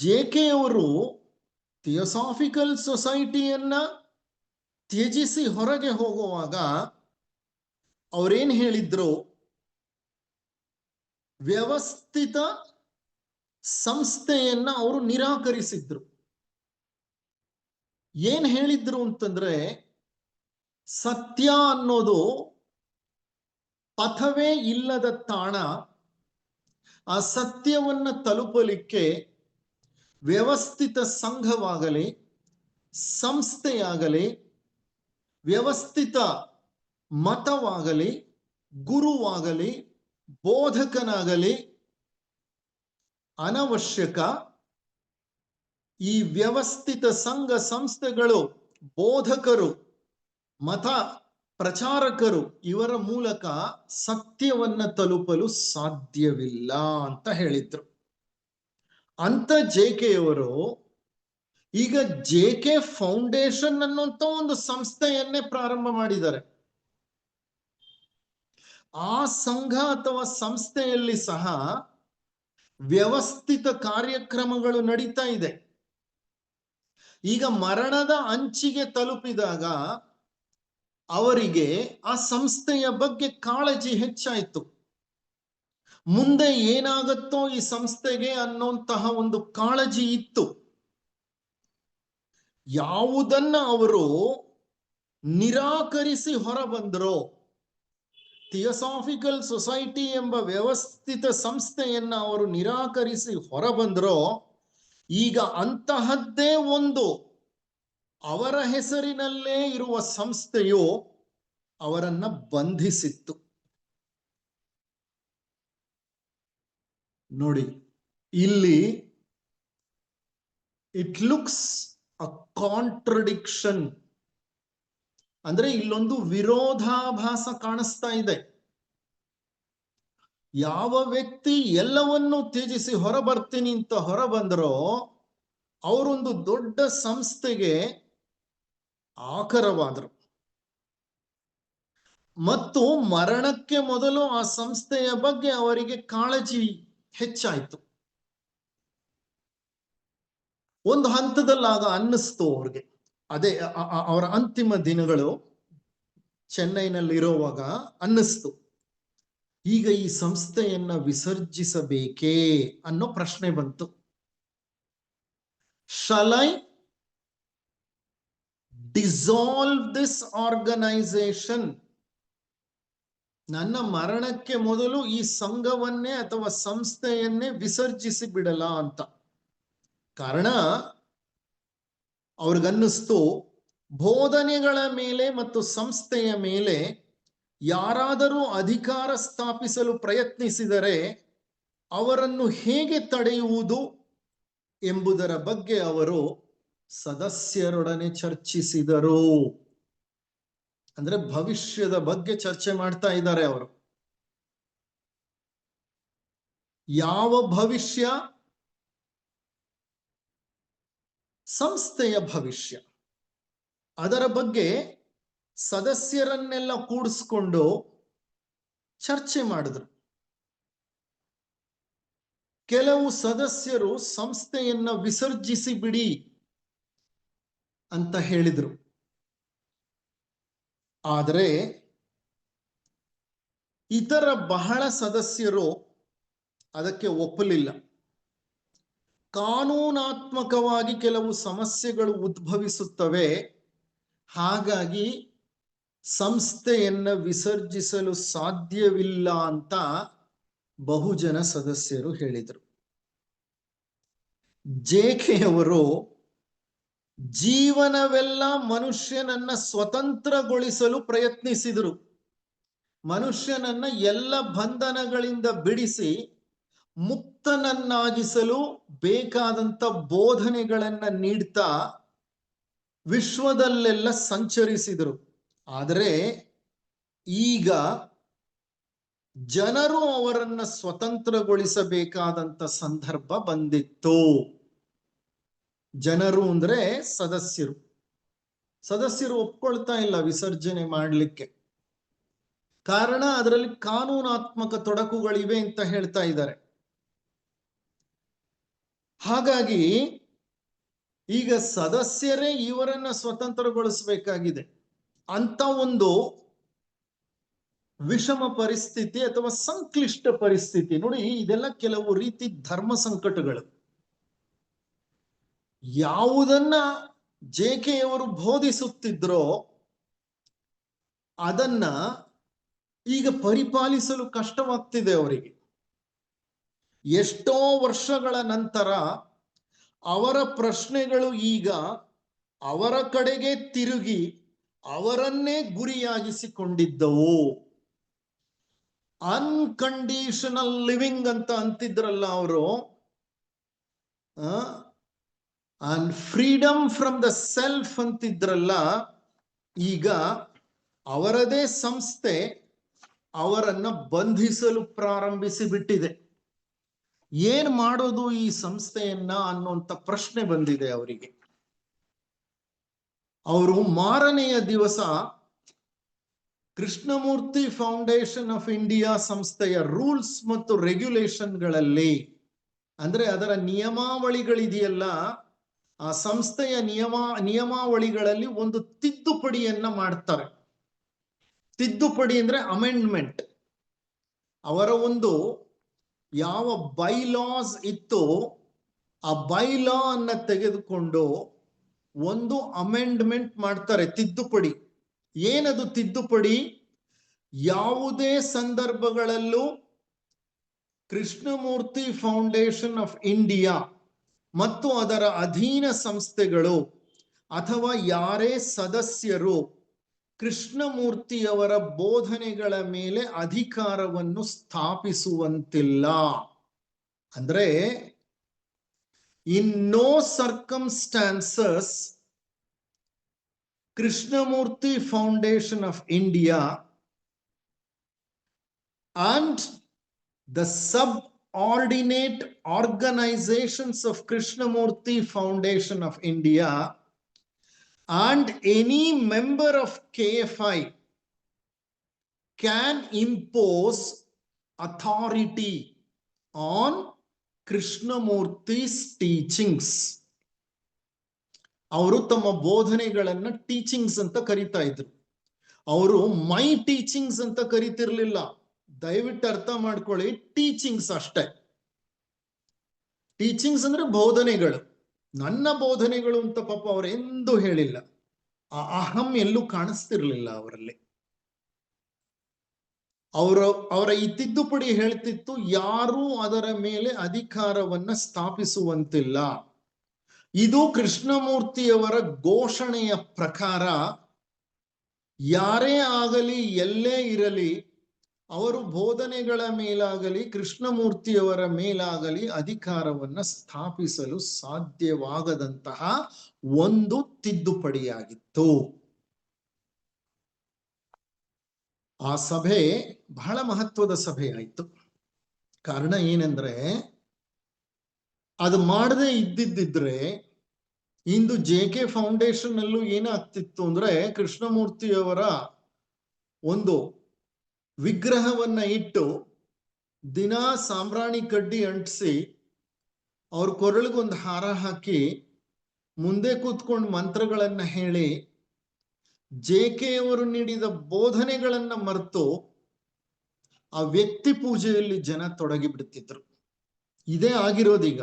JK ಅವರು ಥಿಯೋಸಾಫಿಕಲ್ ಸೊಸೈಟಿಯನ್ನ ತ್ಯಜಿಸಿ ಹೊರಗೆ ಹೋಗುವಾಗ ಅವರೇನ್ ಹೇಳಿದ್ರು? ವ್ಯವಸ್ಥಿತ ಸಂಸ್ಥೆಯನ್ನ ಅವರು ನಿರಾಕರಿಸಿದ್ರು. ಏನ್ ಹೇಳಿದ್ರು ಅಂತಂದ್ರೆ, ಸತ್ಯ ಅನ್ನೋದು ಪಥವೇ ಇಲ್ಲದ ತಾಣ. ಆ ಸತ್ಯವನ್ನ ತಲುಪಲಿಕ್ಕೆ ವ್ಯವಸ್ಥಿತ ಸಂಘವಾಗಲಿ, ಸಂಸ್ಥೆಯಾಗಲಿ, ವ್ಯವಸ್ಥಿತ ಮತವಾಗಲಿ, ಗುರುವಾಗಲಿ, ಬೋಧಕನಾಗಲಿ ಅನವಶ್ಯಕ. ಈ ವ್ಯವಸ್ಥಿತ ಸಂಘ ಸಂಸ್ಥೆಗಳು, ಬೋಧಕರು, ಮತ ಪ್ರಚಾರಕರು ಇವರ ಮೂಲಕ ಸತ್ಯವನ್ನ ತಲುಪಲು ಸಾಧ್ಯವಿಲ್ಲ ಅಂತ ಹೇಳಿದ್ರು. ಅಂತ JK ಅವರು ಈಗ JK ಫೌಂಡೇಶನ್ ಅನ್ನುವಂತ ಒಂದು ಸಂಸ್ಥೆಯನ್ನೇ ಪ್ರಾರಂಭ ಮಾಡಿದ್ದಾರೆ. ಆ ಸಂಘ ಅಥವಾ ಸಂಸ್ಥೆಯಲ್ಲಿ ಸಹ ವ್ಯವಸ್ಥಿತ ಕಾರ್ಯಕ್ರಮಗಳು ನಡೀತಾ ಇದೆ. ಈಗ ಮರಣದ ಅಂಚಿಗೆ ತಲುಪಿದಾಗ ಅವರಿಗೆ ಆ ಸಂಸ್ಥೆಯ ಬಗ್ಗೆ ಕಾಳಜಿ ಹೆಚ್ಚಾಯಿತು. ಮುಂದೆ ಏನಾಗತ್ತೋ ಈ ಸಂಸ್ಥೆಗೆ ಅನ್ನೋಂತಹ ಒಂದು ಕಾಳಜಿ ಇತ್ತು. ಯಾವುದನ್ನ ಅವರು ನಿರಾಕರಿಸಿ ಹೊರ ಬಂದ್ರೋ, ಥಿಯೋಸಾಫಿಕಲ್ ಸೊಸೈಟಿ ಎಂಬ ವ್ಯವಸ್ಥಿತ ಸಂಸ್ಥೆಯನ್ನ ಅವರು ನಿರಾಕರಿಸಿ ಹೊರ ಬಂದ್ರೋ, ಈಗ ಅಂತಹದ್ದೇ ಒಂದು ಅವರ ಹೆಸರಿನಲ್ಲೇ ಇರುವ ಸಂಸ್ಥೆಯು ಅವರನ್ನ ಬಂಧಿಸಿತ್ತು. ನೋಡಿ, ಇಲ್ಲಿ ಇಟ್ ಲುಕ್ಸ್ ಅ ಕಾಂಟ್ರಡಿಕ್ಷನ್, ಅಂದ್ರೆ ಇಲ್ಲೊಂದು ವಿರೋಧಾಭಾಸ ಕಾಣಿಸ್ತಾ ಇದೆ. ಯಾವ ವ್ಯಕ್ತಿ ಎಲ್ಲವನ್ನೂ ತ್ಯಜಿಸಿ ಹೊರ ಬರ್ತೀನಿ ಅಂತ ಹೊರ ಬಂದರೋ, ಅವರೊಂದು ದೊಡ್ಡ ಸಂಸ್ಥೆಗೆ ಆಕರವಾದರು ಮತ್ತು ಮರಣಕ್ಕೆ ಮೊದಲು ಆ ಸಂಸ್ಥೆಯ ಬಗ್ಗೆ ಅವರಿಗೆ ಕಾಳಜಿ ಹೆಚ್ಚಾಯಿತು. ಒಂದು ಹಂತದಲ್ಲಿ ಆಗ ಅನ್ನಿಸ್ತು ಅವ್ರಿಗೆ, ಅದೇ ಅವರ ಅಂತಿಮ ದಿನಗಳು ಚೆನ್ನೈನಲ್ಲಿರುವಾಗ ಅನ್ನಿಸ್ತು, ಈಗ ಈ ಸಂಸ್ಥೆಯನ್ನ ವಿಸರ್ಜಿಸಬೇಕೇ ಅನ್ನೋ ಪ್ರಶ್ನೆ ಬಂತು. Shall I dissolve this organization? ನನ್ನ ಮರಣಕ್ಕೆ ಮೊದಲು ಈ ಸಂಘವನ್ನೇ ಅಥವಾ ಸಂಸ್ಥೆಯನ್ನೇ ವಿಸರ್ಜಿಸಿ ಬಿಡಲ ಅಂತ. ಕಾರಣ ಅವ್ರಿಗನ್ನಿಸ್ತು, ಬೋಧನೆಗಳ ಮೇಲೆ ಮತ್ತು ಸಂಸ್ಥೆಯ ಮೇಲೆ ಯಾರಾದರೂ ಅಧಿಕಾರ ಸ್ಥಾಪಿಸಲು ಪ್ರಯತ್ನಿಸಿದರೆ ಅವರನ್ನು ಹೇಗೆ ತಡೆಯುವುದು ಎಂಬುದರ ಬಗ್ಗೆ ಅವರು ಸದಸ್ಯರೊಡನೆ ಚರ್ಚಿಸಿದರು. ಅಂದ್ರೆ ಭವಿಷ್ಯದ ಬಗ್ಗೆ ಚರ್ಚೆ ಮಾಡ್ತಾ ಇದ್ದಾರೆ ಅವರು. ಯಾವ ಭವಿಷ್ಯ? ಸಂಸ್ಥೆಯ ಭವಿಷ್ಯ. ಅದರ ಬಗ್ಗೆ ಸದಸ್ಯರನ್ನೆಲ್ಲ ಕೂಡಿಸ್ಕೊಂಡು ಚರ್ಚೆ ಮಾಡಿದ್ರು. ಕೆಲವು ಸದಸ್ಯರು ಸಂಸ್ಥೆಯನ್ನ ವಿಸರ್ಜಿಸಿ ಬಿಡಿ ಅಂತ ಹೇಳಿದ್ರು. ಆದರೆ ಇತರ ಬಹಳ ಸದಸ್ಯರು ಅದಕ್ಕೆ ಒಪ್ಪಲಿಲ್ಲ. ಕಾನೂನಾತ್ಮಕವಾಗಿ ಕೆಲವು ಸಮಸ್ಯೆಗಳು ಉದ್ಭವಿಸುತ್ತವೆ, ಹಾಗಾಗಿ ಸಂಸ್ಥೆಯನ್ನ ವಿಸರ್ಜಿಸಲು ಸಾಧ್ಯವಿಲ್ಲ ಅಂತ ಬಹುಜನ ಸದಸ್ಯರು ಹೇಳಿದರು. ಜೆಕೆಯವರು ಜೀವನವೆಲ್ಲ ಮನುಷ್ಯನನ್ನ ಸ್ವತಂತ್ರಗೊಳಿಸಲು ಪ್ರಯತ್ನಿಸಿದರು. ಮನುಷ್ಯನನ್ನ ಎಲ್ಲ ಬಂಧನಗಳಿಂದ ಬಿಡಿಸಿ ಮುಕ್ತನನ್ನಾಗಿಸಲು ಬೇಕಾದಂತ ಬೋಧನೆಗಳನ್ನ ನೀಡ್ತಾ ವಿಶ್ವದಲ್ಲೆಲ್ಲ ಸಂಚರಿಸಿದರು. ಆದರೆ ಈಗ ಜನರು ಅವರನ್ನ ಸ್ವತಂತ್ರಗೊಳಿಸಬೇಕಾದಂತ ಸಂದರ್ಭ ಬಂದಿತ್ತು. ಜನರು ಅಂದ್ರೆ ಸದಸ್ಯರು ಒಪ್ಕೊಳ್ತಾ ಇಲ್ಲ ವಿಸರ್ಜನೆ ಮಾಡಲಿಕ್ಕೆ. ಕಾರಣ ಅದರಲ್ಲಿ ಕಾನೂನಾತ್ಮಕ ತೊಡಕುಗಳಿವೆ ಅಂತ ಹೇಳ್ತಾ ಇದ್ದಾರೆ. ಹಾಗಾಗಿ ಈಗ ಸದಸ್ಯರೇ ಇವರನ್ನ ಸ್ವತಂತ್ರಗೊಳಿಸಬೇಕಾಗಿದೆ ಅಂತ ಒಂದು ವಿಷಮ ಪರಿಸ್ಥಿತಿ ಅಥವಾ ಸಂಕ್ಲಿಷ್ಟ ಪರಿಸ್ಥಿತಿ. ನೋಡಿ, ಇದೆಲ್ಲ ಕೆಲವು ರೀತಿ ಧರ್ಮ ಸಂಕಟಗಳು. ಯಾವುದನ್ನ ಜೆಕೆಯವರು ಬೋಧಿಸುತ್ತಿದ್ರೋ ಅದನ್ನ ಈಗ ಪರಿಪಾಲಿಸಲು ಕಷ್ಟವಾಗ್ತಿದೆ ಅವರಿಗೆ. ಎಷ್ಟೋ ವರ್ಷಗಳ ನಂತರ ಅವರ ಪ್ರಶ್ನೆಗಳು ಈಗ ಅವರ ಕಡೆಗೆ ತಿರುಗಿ ಅವರನ್ನೇ ಗುರಿಯಾಗಿಸಿಕೊಂಡಿದ್ದವು. ಅನ್ಕಂಡೀಷನಲ್ ಲಿವಿಂಗ್ ಅಂತ ಅಂತಿದ್ರಲ್ಲ ಅವರು, and freedom from the self ಅಂತಿದ್ರಲ್ಲ, ಈಗ ಅವರದೇ ಸಂಸ್ಥೆ ಅವರನ್ನ ಬಂಧಿಸಲು ಪ್ರಾರಂಭಿಸಿ ಬಿಟ್ಟಿದೆ. ಏನ್ ಮಾಡೋದು ಈ ಸಂಸ್ಥೆಯನ್ನ ಅನ್ನುವಂತ ಪ್ರಶ್ನೆ ಬಂದಿದೆ ಅವರಿಗೆ. ಅವರು ಮಾರನೆಯ ದಿವಸ ಕೃಷ್ಣಮೂರ್ತಿ ಫೌಂಡೇಶನ್ ಆಫ್ ಇಂಡಿಯಾ ಸಂಸ್ಥೆಯ ರೂಲ್ಸ್ ಮತ್ತು ರೆಗ್ಯುಲೇಷನ್ಗಳಲ್ಲಿ, ಅಂದ್ರೆ ಅದರ ನಿಯಮಾವಳಿಗಳಿದೆಯಲ್ಲ, ಆ ಸಂಸ್ಥೆಯ ನಿಯಮಾವಳಿಗಳಲ್ಲಿ ಒಂದು ತಿದ್ದುಪಡಿಯನ್ನ ಮಾಡ್ತಾರೆ. ತಿದ್ದುಪಡಿ ಅಂದ್ರೆ ಅಮೆಂಡ್ಮೆಂಟ್. ಅವರ ಒಂದು ಯಾವ ಬೈಲಾಸ್ ಇತ್ತು ಆ ಬೈಲಾ ಅನ್ನ ತೆಗೆದುಕೊಂಡು ಒಂದು ಅಮೆಂಡ್ಮೆಂಟ್ ಮಾಡ್ತಾರೆ, ತಿದ್ದುಪಡಿ. ಏನದು ತಿದ್ದುಪಡಿ? ಯಾವುದೇ ಸಂದರ್ಭಗಳಲ್ಲೂ ಕೃಷ್ಣಮೂರ್ತಿ ಫೌಂಡೇಶನ್ ಆಫ್ ಇಂಡಿಯಾ ಮತ್ತು ಅದರ ಅಧೀನ ಸಂಸ್ಥೆಗಳು ಅಥವಾ ಯಾರೇ ಸದಸ್ಯರು ಕೃಷ್ಣಮೂರ್ತಿಯವರ ಬೋಧನೆಗಳ ಮೇಲೆ ಅಧಿಕಾರವನ್ನು ಸ್ಥಾಪಿಸುವಂತಿಲ್ಲ. ಅಂದ್ರೆ in no circumstances Krishnamurti Foundation of India and the subordinate organizations of Krishnamurti Foundation of India and any member of KFI can impose authority on Krishnamurti's teachings. ಅವರು ತಮ್ಮ ಬೋಧನೆಗಳನ್ನ ಟೀಚಿಂಗ್ಸ್ ಅಂತ ಕರೀತಾ ಇದ್ರು. ಅವರು ಮೈ ಟೀಚಿಂಗ್ಸ್ ಅಂತ ಕರಿತಿರ್ಲಿಲ್ಲ. ದಯವಿಟ್ಟು ಅರ್ಥ ಮಾಡ್ಕೊಳ್ಳಿ, ಟೀಚಿಂಗ್ಸ್ ಅಷ್ಟೇ. ಟೀಚಿಂಗ್ಸ್ ಅಂದ್ರೆ ಬೋಧನೆಗಳು. ನನ್ನ ಬೋಧನೆಗಳು ಅಂತ ಪಾಪ ಅವರೆಂದೂ ಹೇಳಿಲ್ಲ. ಆ ಅಹಂ ಎಲ್ಲೂ ಕಾಣಿಸ್ತಿರ್ಲಿಲ್ಲ ಅವರಲ್ಲಿ. ಅವರ ಈ ತಿದ್ದುಪಡಿ ಹೇಳ್ತಿತ್ತು, ಯಾರೂ ಅದರ ಮೇಲೆ ಅಧಿಕಾರವನ್ನ ಸ್ಥಾಪಿಸುವಂತಿಲ್ಲ. ಇದು ಕೃಷ್ಣಮೂರ್ತಿಯವರ ಘೋಷಣೆಯ ಪ್ರಕಾರ ಯಾರೇ ಆಗಲಿ ಎಲ್ಲೇ ಇರಲಿ ಅವರು ಬೋಧನೆಗಳ ಮೇಲಾಗಲಿ ಕೃಷ್ಣಮೂರ್ತಿಯವರ ಮೇಲಾಗಲಿ ಅಧಿಕಾರವನ್ನ ಸ್ಥಾಪಿಸಲು ಸಾಧ್ಯವಾಗದಂತಹ ಒಂದು ತಿದ್ದುಪಡಿಯಾಗಿತ್ತು. ಆ ಸಭೆ ಬಹಳ ಮಹತ್ವದ ಸಭೆ ಆಯಿತು. ಕಾರಣ ಏನಂದ್ರೆ, ಅದು ಮಾಡದೆ ಇದ್ದಿದ್ದಿದ್ರೆ ಇಂದು JK ಫೌಂಡೇಶನ್ ಅಲ್ಲೂ ಏನಾಗ್ತಿತ್ತು ಅಂದ್ರೆ, ಕೃಷ್ಣಮೂರ್ತಿಯವರ ಒಂದು ವಿಗ್ರಹವನ್ನ ಇಟ್ಟು ದಿನಾ ಸಾಂಬ್ರಾಣಿ ಕಡ್ಡಿ ಅಂಟಿಸಿ ಅವ್ರ ಕೊರಳಿಗೊಂದು ಹಾರ ಹಾಕಿ ಮುಂದೆ ಕೂತ್ಕೊಂಡು ಮಂತ್ರಗಳನ್ನ ಹೇಳಿ JK ಅವರು ನೀಡಿದ ಬೋಧನೆಗಳನ್ನ ಮರೆತು ಆ ವ್ಯಕ್ತಿ ಪೂಜೆಯಲ್ಲಿ ಜನ ತೊಡಗಿ ಬಿಡ್ತಿದ್ರು. ಇದೇ ಆಗಿರೋದೀಗ.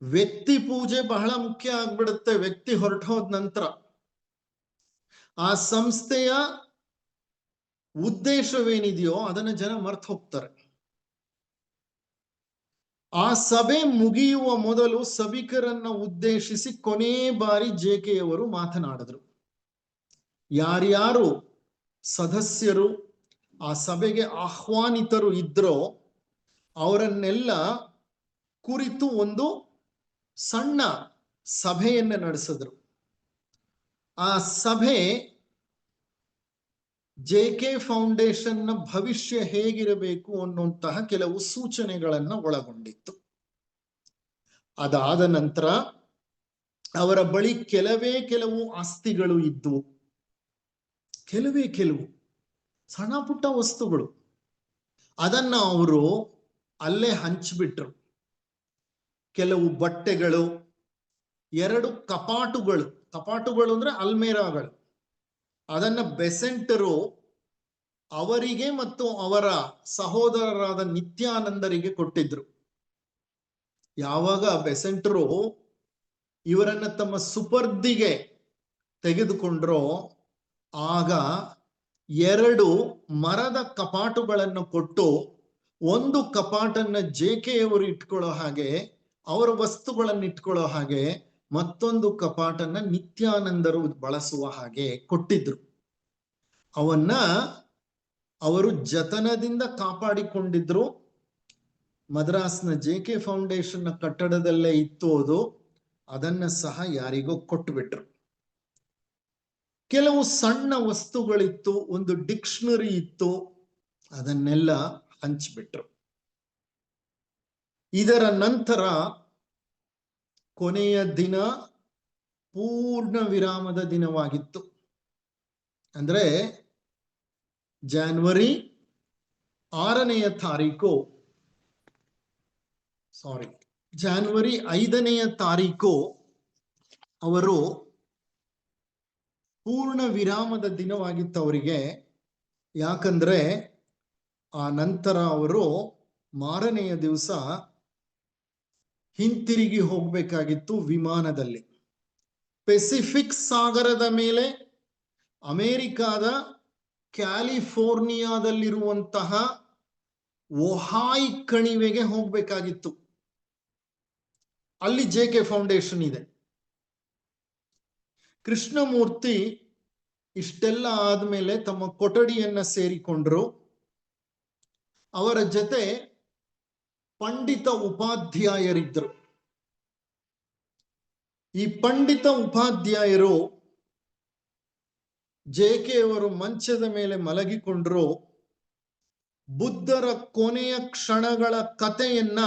ವ್ಯಕ್ತಿ ಪೂಜೆ ಬಹಳ ಮುಖ್ಯ ಆಗ್ಬಿಡುತ್ತೆ. ವ್ಯಕ್ತಿ ಹೊರಟೋದ ನಂತರ ಆ ಸಂಸ್ಥೆಯ ಉದ್ದೇಶವೇನಿದೆಯೋ ಅದನ್ನ ಜನ ಮರ್ತು ಹೋಗ್ತಾರೆ. ಆ ಸಭೆ ಮುಗಿಯುವ ಮೊದಲು ಸಭಿಕರನ್ನ ಉದ್ದೇಶಿಸಿ ಕೊನೆ ಬಾರಿ JK ಅವರು ಮಾತನಾಡಿದ್ರು. ಯಾರ್ಯಾರು ಸದಸ್ಯರು ಆ ಸಭೆಗೆ ಆಹ್ವಾನಿತರು ಇದ್ರೋ ಅವರನ್ನೆಲ್ಲ ಕುರಿತು ಒಂದು ಸಣ್ಣ ಸಭೆಯನ್ನ ನಡೆಸಿದ್ರು. ಆ ಸಭೆ JK ಫೌಂಡೇಶನ್ ನ ಭವಿಷ್ಯ ಹೇಗಿರಬೇಕು ಅನ್ನುವಂತಹ ಕೆಲವು ಸೂಚನೆಗಳನ್ನ ಒಳಗೊಂಡಿತ್ತು. ಅದಾದ ನಂತರ ಅವರ ಬಳಿ ಕೆಲವು ಆಸ್ತಿಗಳು ಇದ್ವು. ಕೆಲವು ಸಣ್ಣ ಪುಟ್ಟ ವಸ್ತುಗಳು. ಅದನ್ನ ಅವರು ಅಲ್ಲೇ ಹಂಚಿಬಿಟ್ರು. ಕೆಲವು ಬಟ್ಟೆಗಳು, 2 ಕಪಾಟುಗಳು ಅಂದ್ರೆ ಅಲ್ಮೇರಾಗಳು, ಅದನ್ನ ಬೆಸೆಂಟರು ಅವರಿಗೆ ಮತ್ತು ಅವರ ಸಹೋದರರಾದ ನಿತ್ಯಾನಂದರಿಗೆ ಕೊಟ್ಟಿದ್ರು. ಯಾವಾಗ ಬೆಸೆಂಟರು ಇವರನ್ನ ತಮ್ಮ ಸುಪರ್ದಿಗೆ ತೆಗೆದುಕೊಂಡ್ರೋ ಆಗ 2 ಮರದ ಕಪಾಟುಗಳನ್ನು ಕೊಟ್ಟು, ಒಂದು ಕಪಾಟನ್ನ JK ಅವರು ಇಟ್ಕೊಳ್ಳೋ ಹಾಗೆ, ಅವರ ವಸ್ತುಗಳನ್ನು ಇಟ್ಕೊಳ್ಳೋ ಹಾಗೆ, ಮತ್ತೊಂದು ಕಪಾಟನ್ನ ನಿತ್ಯಾನಂದರು ಬಳಸುವ ಹಾಗೆ ಕೊಟ್ಟಿದ್ರು. ಅವನ್ನ ಅವರು ಜತನದಿಂದ ಕಾಪಾಡಿಕೊಂಡಿದ್ರು. ಮದ್ರಾಸ್ನ JK ಫೌಂಡೇಶನ್ ನ ಕಟ್ಟಡದಲ್ಲೇ ಇತ್ತು ಅದು. ಅದನ್ನ ಸಹ ಯಾರಿಗೋ ಕೊಟ್ಟುಬಿಟ್ರು. ಕೆಲವು ಸಣ್ಣ ವಸ್ತುಗಳಿತ್ತು, ಒಂದು ಡಿಕ್ಷನರಿ ಇತ್ತು, ಅದನ್ನೆಲ್ಲ ಹಂಚಿಬಿಟ್ರು. ಇದರ ನಂತರ ಕೊನೆಯ ದಿನ ಪೂರ್ಣ ವಿರಾಮದ ದಿನವಾಗಿತ್ತು. ಅಂದ್ರೆ ಜನವರಿ 5ನೇ ತಾರೀಕು ಅವರು ಪೂರ್ಣ ವಿರಾಮದ ದಿನವಾಗಿತ್ತು ಅವರಿಗೆ. ಯಾಕಂದ್ರೆ ಆ ನಂತರ ಅವರು ಮಾರನೆಯ ದಿವಸ ಹಿಂತಿರುಗಿ ಹೋಗ್ಬೇಕಾಗಿತ್ತು ವಿಮಾನದಲ್ಲಿ. ಪೆಸಿಫಿಕ್ ಸಾಗರದ ಮೇಲೆ ಅಮೆರಿಕಾದ ಕ್ಯಾಲಿಫೋರ್ನಿಯಾದಲ್ಲಿರುವಂತಹ ಒಹಾಯ್ ಕಣಿವೆಗೆ ಹೋಗ್ಬೇಕಾಗಿತ್ತು. ಅಲ್ಲಿ JK ಫೌಂಡೇಶನ್ ಇದೆ. ಕೃಷ್ಣಮೂರ್ತಿ ಇಷ್ಟೆಲ್ಲ ಆದ್ಮೇಲೆ ತಮ್ಮ ಕೊಠಡಿಯನ್ನ ಸೇರಿಕೊಂಡ್ರು. ಅವರ ಜೊತೆ ಪಂಡಿತ ಉಪಾಧ್ಯಾಯರಿದ್ರು. ಈ ಪಂಡಿತ ಉಪಾಧ್ಯಾಯರು JK ಅವರು ಮಂಚದ ಮೇಲೆ ಮಲಗಿಕೊಂಡ್ರು. ಬುದ್ಧರ ಕೊನೆಯ ಕ್ಷಣಗಳ ಕಥೆಯನ್ನ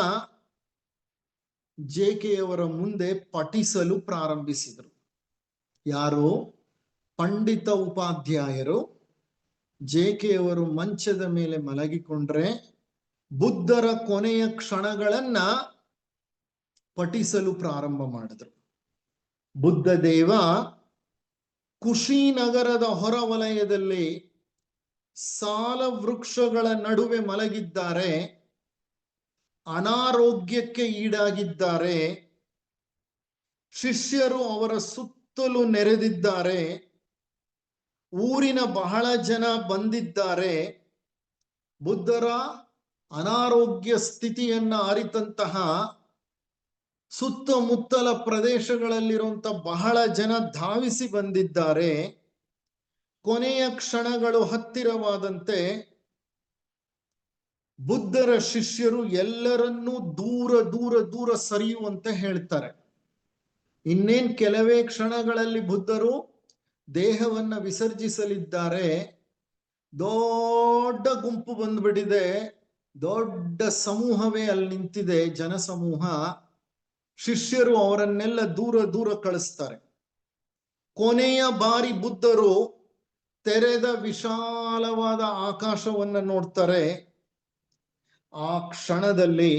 JK ಅವರ ಮುಂದೆ ಪಠಿಸಲು ಪ್ರಾರಂಭಿಸಿದರು. ಯಾರು? ಪಂಡಿತ ಉಪಾಧ್ಯಾಯರು ಜೆಕೆಯವರು ಮಂಚದ ಮೇಲೆ ಮಲಗಿಕೊಂಡ್ರೆ ಬುದ್ಧರ ಕೊನೆಯ ಕ್ಷಣಗಳನ್ನ ಪಠಿಸಲು ಪ್ರಾರಂಭ ಮಾಡಿದ್ರು. ಬುದ್ಧ ದೇವ ಕುಶಿನಗರದ ಹೊರವಲಯದಲ್ಲಿ ಸಾಲ ವೃಕ್ಷಗಳ ನಡುವೆ ಮಲಗಿದ್ದಾರೆ, ಅನಾರೋಗ್ಯಕ್ಕೆ ಈಡಾಗಿದ್ದಾರೆ. ಶಿಷ್ಯರು ಅವರ ಸುತ್ತಲೂ ನೆರೆದಿದ್ದಾರೆ. ಊರಿನ ಬಹಳ ಜನ ಬಂದಿದ್ದಾರೆ. ಬುದ್ಧರ ಅನಾರೋಗ್ಯ ಸ್ಥಿತಿಯನ್ನ ಅರಿತಂತಹ ಸುತ್ತಮುತ್ತಲ ಪ್ರದೇಶಗಳಲ್ಲಿರುವಂತ ಬಹಳ ಜನ ಧಾವಿಸಿ ಬಂದಿದ್ದಾರೆ. ಕೊನೆಯ ಕ್ಷಣಗಳು ಹತ್ತಿರವಾದಂತೆ ಬುದ್ಧರ ಶಿಷ್ಯರು ಎಲ್ಲರನ್ನೂ ದೂರ ದೂರ ದೂರ ಸರಿಯುವಂತೆ ಹೇಳ್ತಾರೆ. ಇನ್ನೇನ್ ಕೆಲವೇ ಕ್ಷಣಗಳಲ್ಲಿ ಬುದ್ಧರು ದೇಹವನ್ನ ವಿಸರ್ಜಿಸಲಿದ್ದಾರೆ. ದೊಡ್ಡ ಗುಂಪು ಬಂದ್ಬಿಟ್ಟಿದೆ, ದೊಡ್ಡ ಸಮೂಹವೇ ಅಲ್ಲಿ ನಿಂತಿದೆ, ಜನಸಮೂಹ. ಶಿಷ್ಯರು ಅವರನ್ನೆಲ್ಲ ದೂರ ದೂರ ಕಳಿಸ್ತಾರೆ. ಕೊನೆಯ ಬಾರಿ ಬುದ್ಧರು ತೆರೆದ ವಿಶಾಲವಾದ ಆಕಾಶವನ್ನ ನೋಡ್ತಾರೆ. ಆ ಕ್ಷಣದಲ್ಲಿ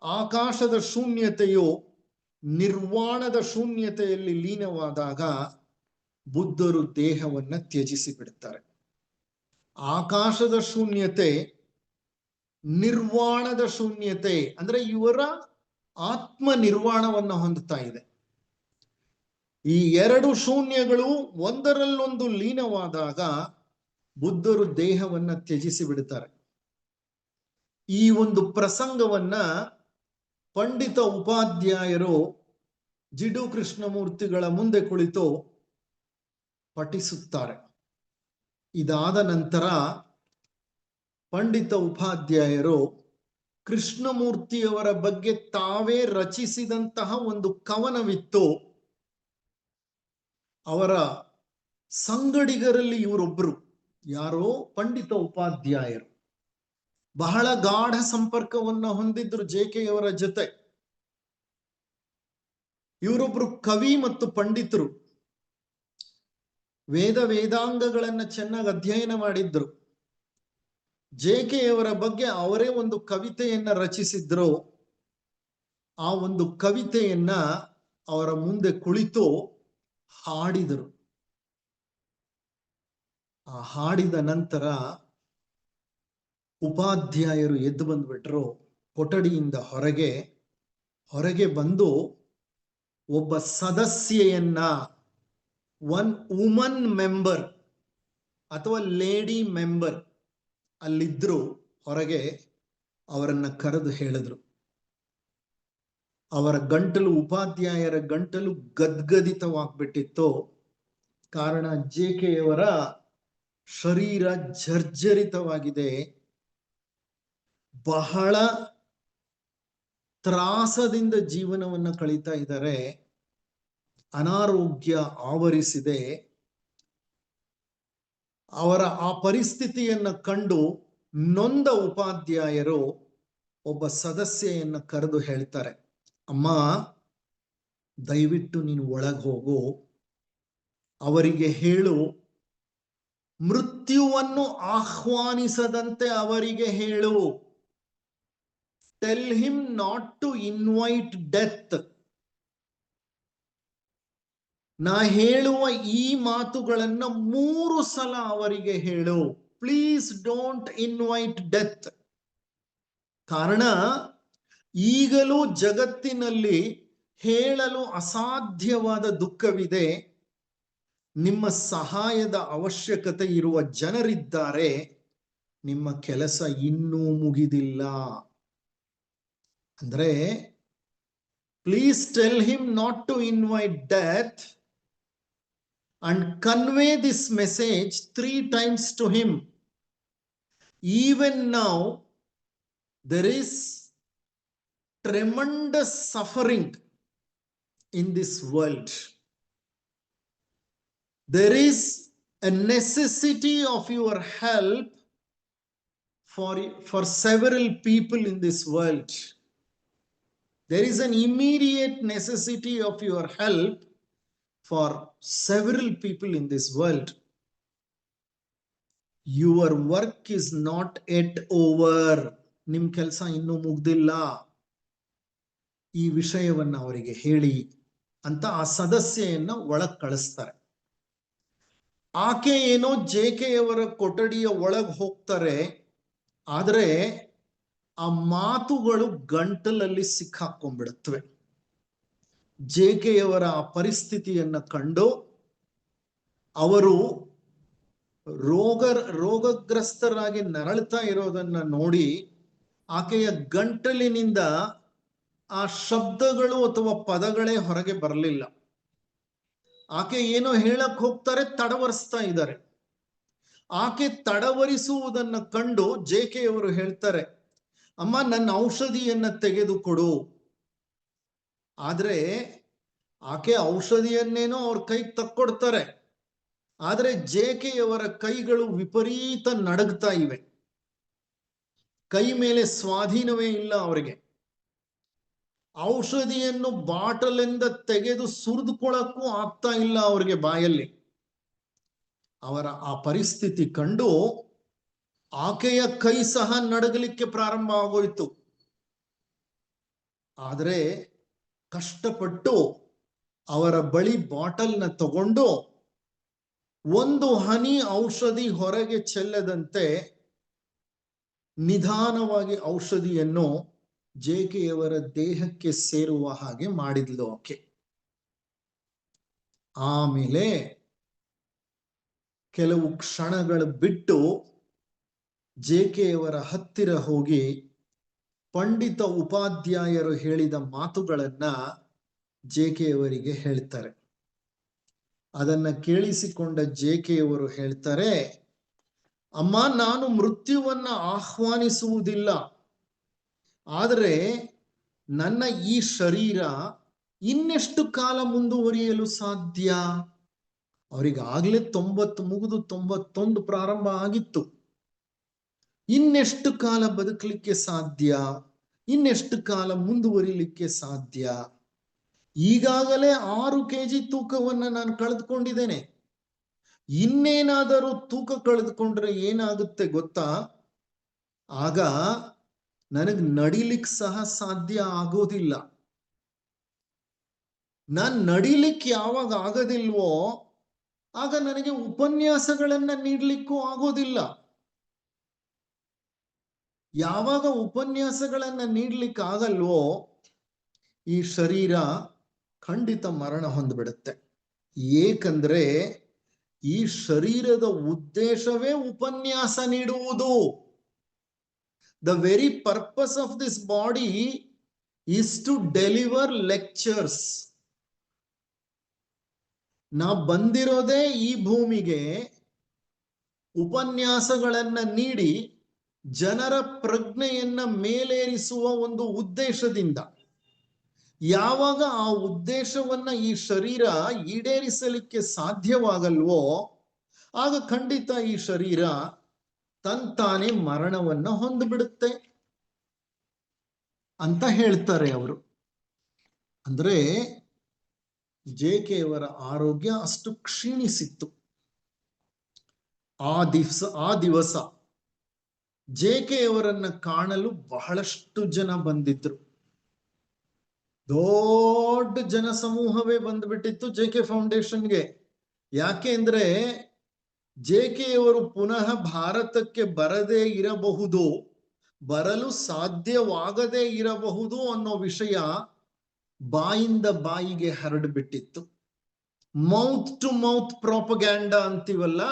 ಆಕಾಶದ ಶೂನ್ಯತೆಯು ನಿರ್ವಾಣದ ಶೂನ್ಯತೆಯಲ್ಲಿ ಲೀನವಾದಾಗ ಬುದ್ಧರು ದೇಹವನ್ನ ತ್ಯಜಿಸಿ ಬಿಡ್ತಾರೆ. ಆಕಾಶದ ಶೂನ್ಯತೆ, ನಿರ್ವಾಣದ ಶೂನ್ಯತೆ ಅಂದ್ರೆ ಇವರ ಆತ್ಮ ನಿರ್ವಾಣವನ್ನ ಹೊಂದುತ್ತಾ ಇದೆ. ಈ ಎರಡು ಶೂನ್ಯಗಳು ಒಂದರಲ್ಲೊಂದು ಲೀನವಾದಾಗ ಬುದ್ಧರು ದೇಹವನ್ನ ತ್ಯಜಿಸಿ ಬಿಡುತ್ತಾರೆ. ಈ ಒಂದು ಪ್ರಸಂಗವನ್ನ ಪಂಡಿತ ಉಪಾಧ್ಯಾಯರು ಜಿಡು ಕೃಷ್ಣಮೂರ್ತಿಗಳ ಮುಂದೆ ಕುಳಿತು ಪಠಿಸುತ್ತಾರೆ. ಇದಾದ ನಂತರ ಪಂಡಿತ ಉಪಾಧ್ಯಾಯರು ಕೃಷ್ಣಮೂರ್ತಿಯವರ ಬಗ್ಗೆ ತಾವೇ ರಚಿಸಿದಂತಹ ಒಂದು ಕವನವಿತ್ತು. ಅವರ ಸಂಗಡಿಗರಲ್ಲಿ ಇವರೊಬ್ಬರು. ಯಾರೋ? ಪಂಡಿತ ಉಪಾಧ್ಯಾಯರು. ಬಹಳ ಗಾಢ ಸಂಪರ್ಕವನ್ನು ಹೊಂದಿದ್ರು ಜೆಕೆಯವರ ಜೊತೆ. ಇವರೊಬ್ರು ಕವಿ ಮತ್ತು ಪಂಡಿತರು. ವೇದಾಂಗಗಳನ್ನ ಚೆನ್ನಾಗಿ ಅಧ್ಯಯನ ಮಾಡಿದ್ರು. ಜೆಕೆಯವರ ಬಗ್ಗೆ ಅವರೇ ಒಂದು ಕವಿತೆಯನ್ನ ರಚಿಸಿದ್ರು. ಆ ಒಂದು ಕವಿತೆಯನ್ನ ಅವರ ಮುಂದೆ ಕುಳಿತು ಹಾಡಿದರು. ಆ ಹಾಡಿದ ನಂತರ ಉಪಾಧ್ಯಾಯರು ಎದ್ದು ಬಂದ್ಬಿಟ್ರು. ಕೊಠಡಿಯಿಂದ ಹೊರಗೆ ಬಂದು ಒಬ್ಬ ಸದಸ್ಯೆಯನ್ನ, ಒನ್ ವುಮನ್ ಮೆಂಬರ್ ಅಥವಾ ಲೇಡಿ ಮೆಂಬರ್ ಅಲ್ಲಿದ್ರು ಹೊರಗೆ, ಅವರನ್ನ ಕರೆದು ಹೇಳಿದ್ರು. ಅವರ ಗಂಟಲು, ಉಪಾಧ್ಯಾಯರ ಗಂಟಲು ಗದ್ಗದಿತವಾಗ್ಬಿಟ್ಟಿತ್ತು. ಕಾರಣ ಜೆಕೆಯವರ ಶರೀರ ಜರ್ಜರಿತವಾಗಿದೆ. ಬಹಳ ತ್ರಾಸದಿಂದ ಜೀವನವನ್ನ ಕಳೀತಾ ಇದ್ದಾರೆ. ಅನಾರೋಗ್ಯ ಆವರಿಸಿದೆ. ಅವರ ಆ ಪರಿಸ್ಥಿತಿಯನ್ನ ಕಂಡು ನೊಂದ ಉಪಾಧ್ಯಾಯರು ಒಬ್ಬ ಸದಸ್ಯೆಯನ್ನ ಕರೆದು ಹೇಳ್ತಾರೆ, ಅಮ್ಮ, ದಯವಿಟ್ಟು ನೀನು ಒಳಗೆ ಹೋಗು. ಅವರಿಗೆ ಹೇಳು, ಮೃತ್ಯುವನ್ನು ಆಹ್ವಾನಿಸದಂತೆ ಅವರಿಗೆ ಹೇಳು. Tell him not to invite death. ನಾ ಹೇಳುವ ಈ ಮಾತುಗಳನ್ನ 3 ಸಲ ಅವರಿಗೆ ಹೇಳು. Please don't invite death. ಕಾರಣ ಈಗಲೂ ಜಗತ್ತಿನಲ್ಲಿ ಹೇಳಲು ಅಸಾಧ್ಯವಾದ ದುಃಖವಿದೆ. ನಿಮ್ಮ ಸಹಾಯದ ಅವಶ್ಯಕತೆ ಇರುವ ಜನರಿದ್ದಾರೆ. ನಿಮ್ಮ ಕೆಲಸ ಇನ್ನೂ ಮುಗಿದಿಲ್ಲ. ಅಂದ್ರೆ please tell him not to invite death and convey this message 3 times to him. Even now there is tremendous suffering in this world. There is a necessity of your help for several people in this world. There is an immediate necessity of your help for several people in this world. Your work is not yet over. ನಿಮ್ ಕೆಲಸ ಇನ್ನೂ ಮುಗ್ದಿಲ್ಲ. ಈ ವಿಷಯವನ್ನ ಅವರಿಗೆ ಹೇಳಿ ಅಂತ ಆ ಸದಸ್ಯೆಯನ್ನ ಒಳಗ್ ಕಳಿಸ್ತಾರೆ. ಆಕೆ ಏನೋ ಜೆಕೆಯವರ ಕೊಠಡಿಯ ಒಳಗ್ ಹೋಗ್ತಾರೆ. ಆದ್ರೆ ಆ ಮಾತುಗಳು ಗಂಟಲಲ್ಲಿ ಸಿಕ್ಕಾಕೊಂಡ್ಬಿಡುತ್ತವೆ. ಜೆಕೆಯವರ ಆ ಪರಿಸ್ಥಿತಿಯನ್ನ ಕಂಡು ಅವರು ರೋಗಗ್ರಸ್ತರಾಗಿ ನರಳ್ತಾ ಇರೋದನ್ನ ನೋಡಿ ಆಕೆಯ ಗಂಟಲಿನಿಂದ ಆ ಶಬ್ದಗಳು ಅಥವಾ ಪದಗಳೇ ಹೊರಗೆ ಬರಲಿಲ್ಲ. ಆಕೆ ಏನೋ ಹೇಳಕ್ ಹೋಗ್ತಾರೆ, ತಡವರಿಸ್ತಾ ಇದ್ದಾರೆ. ಆಕೆ ತಡವರಿಸುವುದನ್ನ ಕಂಡು ಜೆಕೆಯವರು ಹೇಳ್ತಾರೆ, ಅಮ್ಮ ನನ್ನ ಔಷಧಿಯನ್ನ ತೆಗೆದುಕೊಡು. ಆದ್ರೆ ಆಕೆ ಔಷಧಿಯನ್ನೇನೋ ಅವ್ರ ಕೈಗೆ ತಕ್ಕೊಡ್ತಾರೆ. ಆದ್ರೆ ಜೆಕೆಯವರ ಕೈಗಳು ವಿಪರೀತ ನಡಗ್ತಾ ಇವೆ. ಕೈ ಮೇಲೆ ಸ್ವಾಧೀನವೇ ಇಲ್ಲ ಅವರಿಗೆ. ಔಷಧಿಯನ್ನು ಬಾಟಲಿಂದ ತೆಗೆದು ಸುರಿದುಕೊಳ್ಳಕ್ಕೂ ಆಗ್ತಾ ಇಲ್ಲ ಅವರಿಗೆ ಬಾಯಲ್ಲಿ. ಅವರ ಆ ಪರಿಸ್ಥಿತಿ ಕಂಡು ಆಕೆಯ ಕೈ ಸಹ ನಡಗಲಿಕ್ಕೆ ಪ್ರಾರಂಭ ಆಗೋಯ್ತು. ಆದ್ರೆ ಕಷ್ಟಪಟ್ಟು ಅವರ ಬಳಿ ಬಾಟಲ್ನ ತಗೊಂಡು ಒಂದು ಹನಿ ಔಷಧಿ ಹೊರಗೆ ಚೆಲ್ಲದಂತೆ ನಿಧಾನವಾಗಿ ಔಷಧಿಯನ್ನು ಜೆಕೆಯವರ ದೇಹಕ್ಕೆ ಸೇರುವ ಹಾಗೆ ಮಾಡಿದ್ಲು ಆಕೆ. ಆಮೇಲೆ ಕೆಲವು ಕ್ಷಣಗಳು ಬಿಟ್ಟು ಜೆಕೆಯವರ ಹತ್ತಿರ ಹೋಗಿ ಪಂಡಿತ ಉಪಾಧ್ಯಾಯರು ಹೇಳಿದ ಮಾತುಗಳನ್ನ ಜೆಕೆಯವರಿಗೆ ಹೇಳ್ತಾರೆ. ಅದನ್ನ ಕೇಳಿಸಿಕೊಂಡ ಜೆಕೆಯವರು ಹೇಳ್ತಾರೆ, ಅಮ್ಮ ನಾನು ಮೃತ್ಯುವನ್ನ ಆಹ್ವಾನಿಸುವುದಿಲ್ಲ, ಆದರೆ ನನ್ನ ಈ ಶರೀರ ಇನ್ನೆಷ್ಟು ಕಾಲ ಮುಂದುವರಿಯಲು ಸಾಧ್ಯ? ಅವರಿಗಾಗ್ಲೇ 90 ಮುಗಿದು 91 ಪ್ರಾರಂಭ ಆಗಿತ್ತು. ಇನ್ನೆಷ್ಟು ಕಾಲ ಬದುಕಲಿಕ್ಕೆ ಸಾಧ್ಯ? ಇನ್ನೆಷ್ಟು ಕಾಲ ಮುಂದುವರಿಲಿಕ್ಕೆ ಸಾಧ್ಯ? ಈಗಾಗಲೇ 6 kg ತೂಕವನ್ನ ನಾನು ಕಳೆದುಕೊಂಡಿದ್ದೇನೆ. ಇನ್ನೇನಾದರೂ ತೂಕ ಕಳೆದುಕೊಂಡ್ರೆ ಏನಾಗುತ್ತೆ ಗೊತ್ತಾ? ಆಗ ನನಗ್ ನಡಿಲಿಕ್ಕೆ ಸಹ ಸಾಧ್ಯ ಆಗೋದಿಲ್ಲ. ನಾನ್ ನಡಿಲಿಕ್ಕೆ ಯಾವಾಗ ಆಗದಿಲ್ವೋ ಆಗ ನನಗೆ ಉಪನ್ಯಾಸಗಳನ್ನ ನೀಡ್ಲಿಕ್ಕೂ ಆಗೋದಿಲ್ಲ. ಯಾವಾಗ ಉಪನ್ಯಾಸಗಳನ್ನ ನೀಡ್ಲಿಕ್ಕೆ ಆಗಲ್ವೋ ಈ ಶರೀರ ಖಂಡಿತ ಮರಣ ಹೊಂದ್ಬಿಡುತ್ತೆ. ಏಕಂದ್ರೆ ಈ ಶರೀರದ ಉದ್ದೇಶವೇ ಉಪನ್ಯಾಸ ನೀಡುವುದು. The very purpose of this body is to deliver lectures. ನಾ ಬಂದಿರೋದೇ ಈ ಭೂಮಿಗೆ ಉಪನ್ಯಾಸಗಳನ್ನ ನೀಡಿ ಜನರ ಪ್ರಜ್ಞೆಯನ್ನ ಮೇಲೇರಿಸುವ ಒಂದು ಉದ್ದೇಶದಿಂದ. ಯಾವಾಗ ಆ ಉದ್ದೇಶವನ್ನ ಈ ಶರೀರ ಈಡೇರಿಸಲಿಕ್ಕೆ ಸಾಧ್ಯವಾಗಲ್ವೋ ಆಗ ಖಂಡಿತ ಈ ಶರೀರ ತಂತಾನೆ ಮರಣವನ್ನ ಹೊಂದ್ಬಿಡುತ್ತೆ ಅಂತ ಹೇಳ್ತಾರೆ ಅವರು. ಅಂದ್ರೆ ಜೆಕೆಯವರ ಆರೋಗ್ಯ ಅಷ್ಟು ಕ್ಷೀಣಿಸಿತ್ತು. ಆ ದಿವಸ ಜೆಕೆಯವರನ್ನ ಕಾಣಲು ಬಹಳಷ್ಟು ಜನ ಬಂದಿದ್ರು. ದೊಡ್ಡ ಜನ ಸಮೂಹವೇ ಬಂದ್ಬಿಟ್ಟಿತ್ತು ಜೆಕೆ ಫೌಂಡೇಶನ್ಗೆ. ಯಾಕೆ ಅಂದ್ರೆ ಜೆಕೆಯವರು ಪುನಃ ಭಾರತಕ್ಕೆ ಬರದೇ ಇರಬಹುದು, ಬರಲು ಸಾಧ್ಯವಾಗದೇ ಇರಬಹುದು ಅನ್ನೋ ವಿಷಯ ಬಾಯಿಂದ ಬಾಯಿಗೆ ಹರಡ್ಬಿಟ್ಟಿತ್ತು. ಮೌತ್ ಟು ಮೌತ್ ಪ್ರಾಪಗ್ಯಾಂಡಾ ಅಂತೀವಲ್ಲ,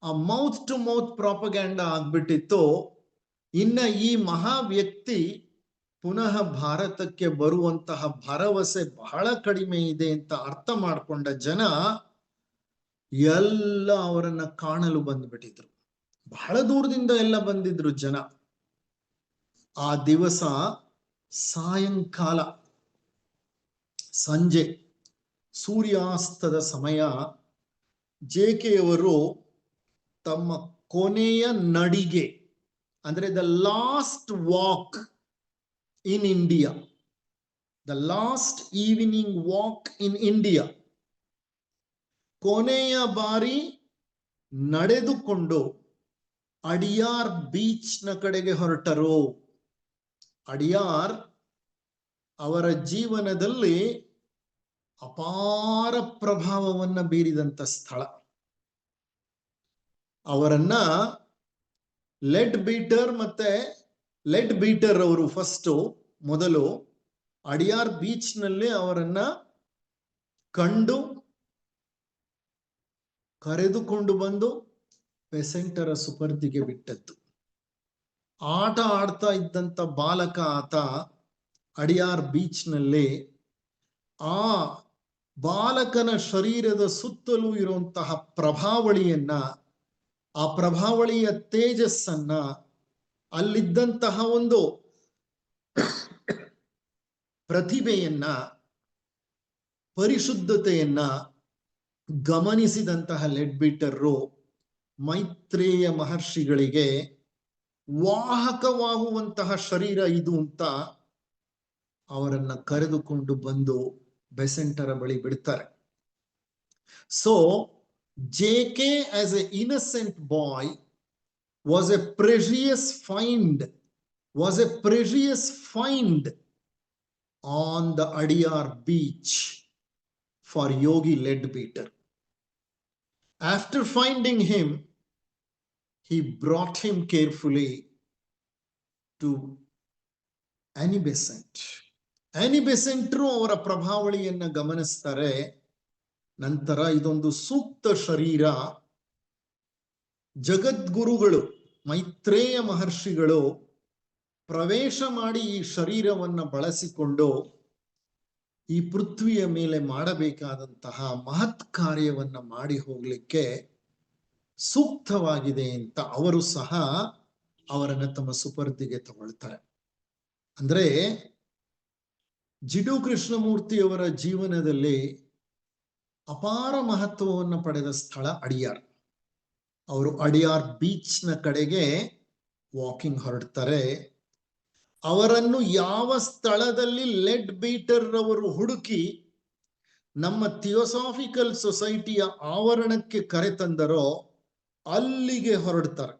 ಆ ಮೌತ್ ಟು ಮೌತ್ ಪ್ರಾಪಗ್ಯಾಂಡಾ ಆಗ್ಬಿಟ್ಟಿತ್ತು. ಇನ್ನ ಈ ಮಹಾ ವ್ಯಕ್ತಿ ಪುನಃ ಭಾರತಕ್ಕೆ ಬರುವಂತಹ ಭರವಸೆ ಬಹಳ ಕಡಿಮೆ ಇದೆ ಅಂತ ಅರ್ಥ ಮಾಡ್ಕೊಂಡ ಜನ ಎಲ್ಲ ಅವರನ್ನ ಕಾಣಲು ಬಂದ್ಬಿಟ್ಟಿದ್ರು. ಬಹಳ ದೂರದಿಂದ ಎಲ್ಲ ಬಂದಿದ್ರು ಜನ. ಆ ದಿವಸ ಸಾಯಂಕಾಲ ಸಂಜೆ ಸೂರ್ಯಾಸ್ತದ ಸಮಯ ಜೆಕೆಯವರು ತಮ್ಮ ಕೊನೆಯ ನಡಿಗೆ ಅಂದ್ರೆ the last walk in India, the last evening walk in India ಕೊನೆಯ ಬಾರಿ ನಡೆದುಕೊಂಡು ಅಡಿಯಾರ್ ಬೀಚ್ ನ ಕಡೆಗೆ ಹೊರಟರು. ಅಡಿಯಾರ್ ಅವರ ಜೀವನದಲ್ಲಿ ಅಪಾರ ಪ್ರಭಾವವನ್ನ ಬೀರಿದಂತ ಸ್ಥಳ. ಅವರನ್ನ ಲೆಡ್ ಬೀಟರ್ ಅವರು ಮೊದಲು ಅಡಿಯಾರ್ ಬೀಚ್ ನಲ್ಲಿ ಅವರನ್ನ ಕಂಡು ಕರೆದುಕೊಂಡು ಬಂದು ಪೆಸೆಂಟರ ಸುಪರ್ದಿಗೆ ಬಿಟ್ಟದ್ದು. ಆಟ ಆಡ್ತಾ ಇದ್ದಂತ ಬಾಲಕ ಆತ ಅಡಿಯಾರ್ ಬೀಚ್ ನಲ್ಲಿ ಆ ಬಾಲಕನ ಶರೀರದ ಸುತ್ತಲೂ ಇರುವಂತಹ ಪ್ರಭಾವಳಿಯನ್ನ, ಆ ಪ್ರಭಾವಳಿಯ ತೇಜಸ್ಸನ್ನ, ಅಲ್ಲಿದ್ದಂತಹ ಒಂದು ಪ್ರತಿಭೆಯನ್ನ, ಪರಿಶುದ್ಧತೆಯನ್ನ ಗಮನಿಸಿದಂತಹ ಲೆಡ್ ಬೀಟರು ಮೈತ್ರೇಯ ಮಹರ್ಷಿಗಳಿಗೆ ವಾಹಕವಾಗುವಂತಹ ಶರೀರ ಇದು ಅಂತ ಅವರನ್ನ ಕರೆದುಕೊಂಡು ಬಂದು ಬೆಸೆಂಟರ ಬಳಿ ಬಿಡ್ತಾರೆ. So JK as an innocent boy was a precious find on the Adyar beach for Yogi Leadbeater. After finding him, he brought him carefully to Annie Besant. Annie Besantರು ಅವರ ಪ್ರಭಾವಳಿಯನ್ನ ಗಮನಿಸ್ತಾರೆ. ನಂತರ ಇದೊಂದು ಸೂಕ್ತ ಶರೀರ, ಜಗದ್ಗುರುಗಳು ಮೈತ್ರೇಯ ಮಹರ್ಷಿಗಳು ಪ್ರವೇಶ ಮಾಡಿ ಈ ಶರೀರವನ್ನ ಬಳಸಿಕೊಂಡು ಈ ಪೃಥ್ವಿಯ ಮೇಲೆ ಮಾಡಬೇಕಾದಂತಹ ಮಹತ್ ಕಾರ್ಯವನ್ನ ಮಾಡಿ ಹೋಗ್ಲಿಕ್ಕೆ ಸೂಕ್ತವಾಗಿದೆ ಅಂತ ಅವರು ಸಹ ಅವರನ್ನ ತಮ್ಮ ಸುಪರ್ದಿಗೆ ತಗೊಳ್ತಾರೆ. ಅಂದ್ರೆ ಜಿಡು ಕೃಷ್ಣಮೂರ್ತಿಯವರ ಜೀವನದಲ್ಲಿ ಅಪಾರ ಮಹತ್ವವನ್ನು ಪಡೆದ ಸ್ಥಳ ಅಡಿಯಾರ್. ಅವರು ಅಡಿಯಾರ್ ಬೀಚ್ ನ ಕಡೆಗೆ ವಾಕಿಂಗ್ ಹೊರಡ್ತಾರೆ. ಅವರನ್ನು ಯಾವ ಸ್ಥಳದಲ್ಲಿ ಲೆಡ್ ಬೀಟರ್ ಅವರು ಹುಡುಕಿ ನಮ್ಮ ಥಿಯೋಸಾಫಿಕಲ್ ಸೊಸೈಟಿಯ ಆವರಣಕ್ಕೆ ಕರೆತಂದರೋ ಅಲ್ಲಿಗೆ ಹೊರಡ್ತಾರೆ,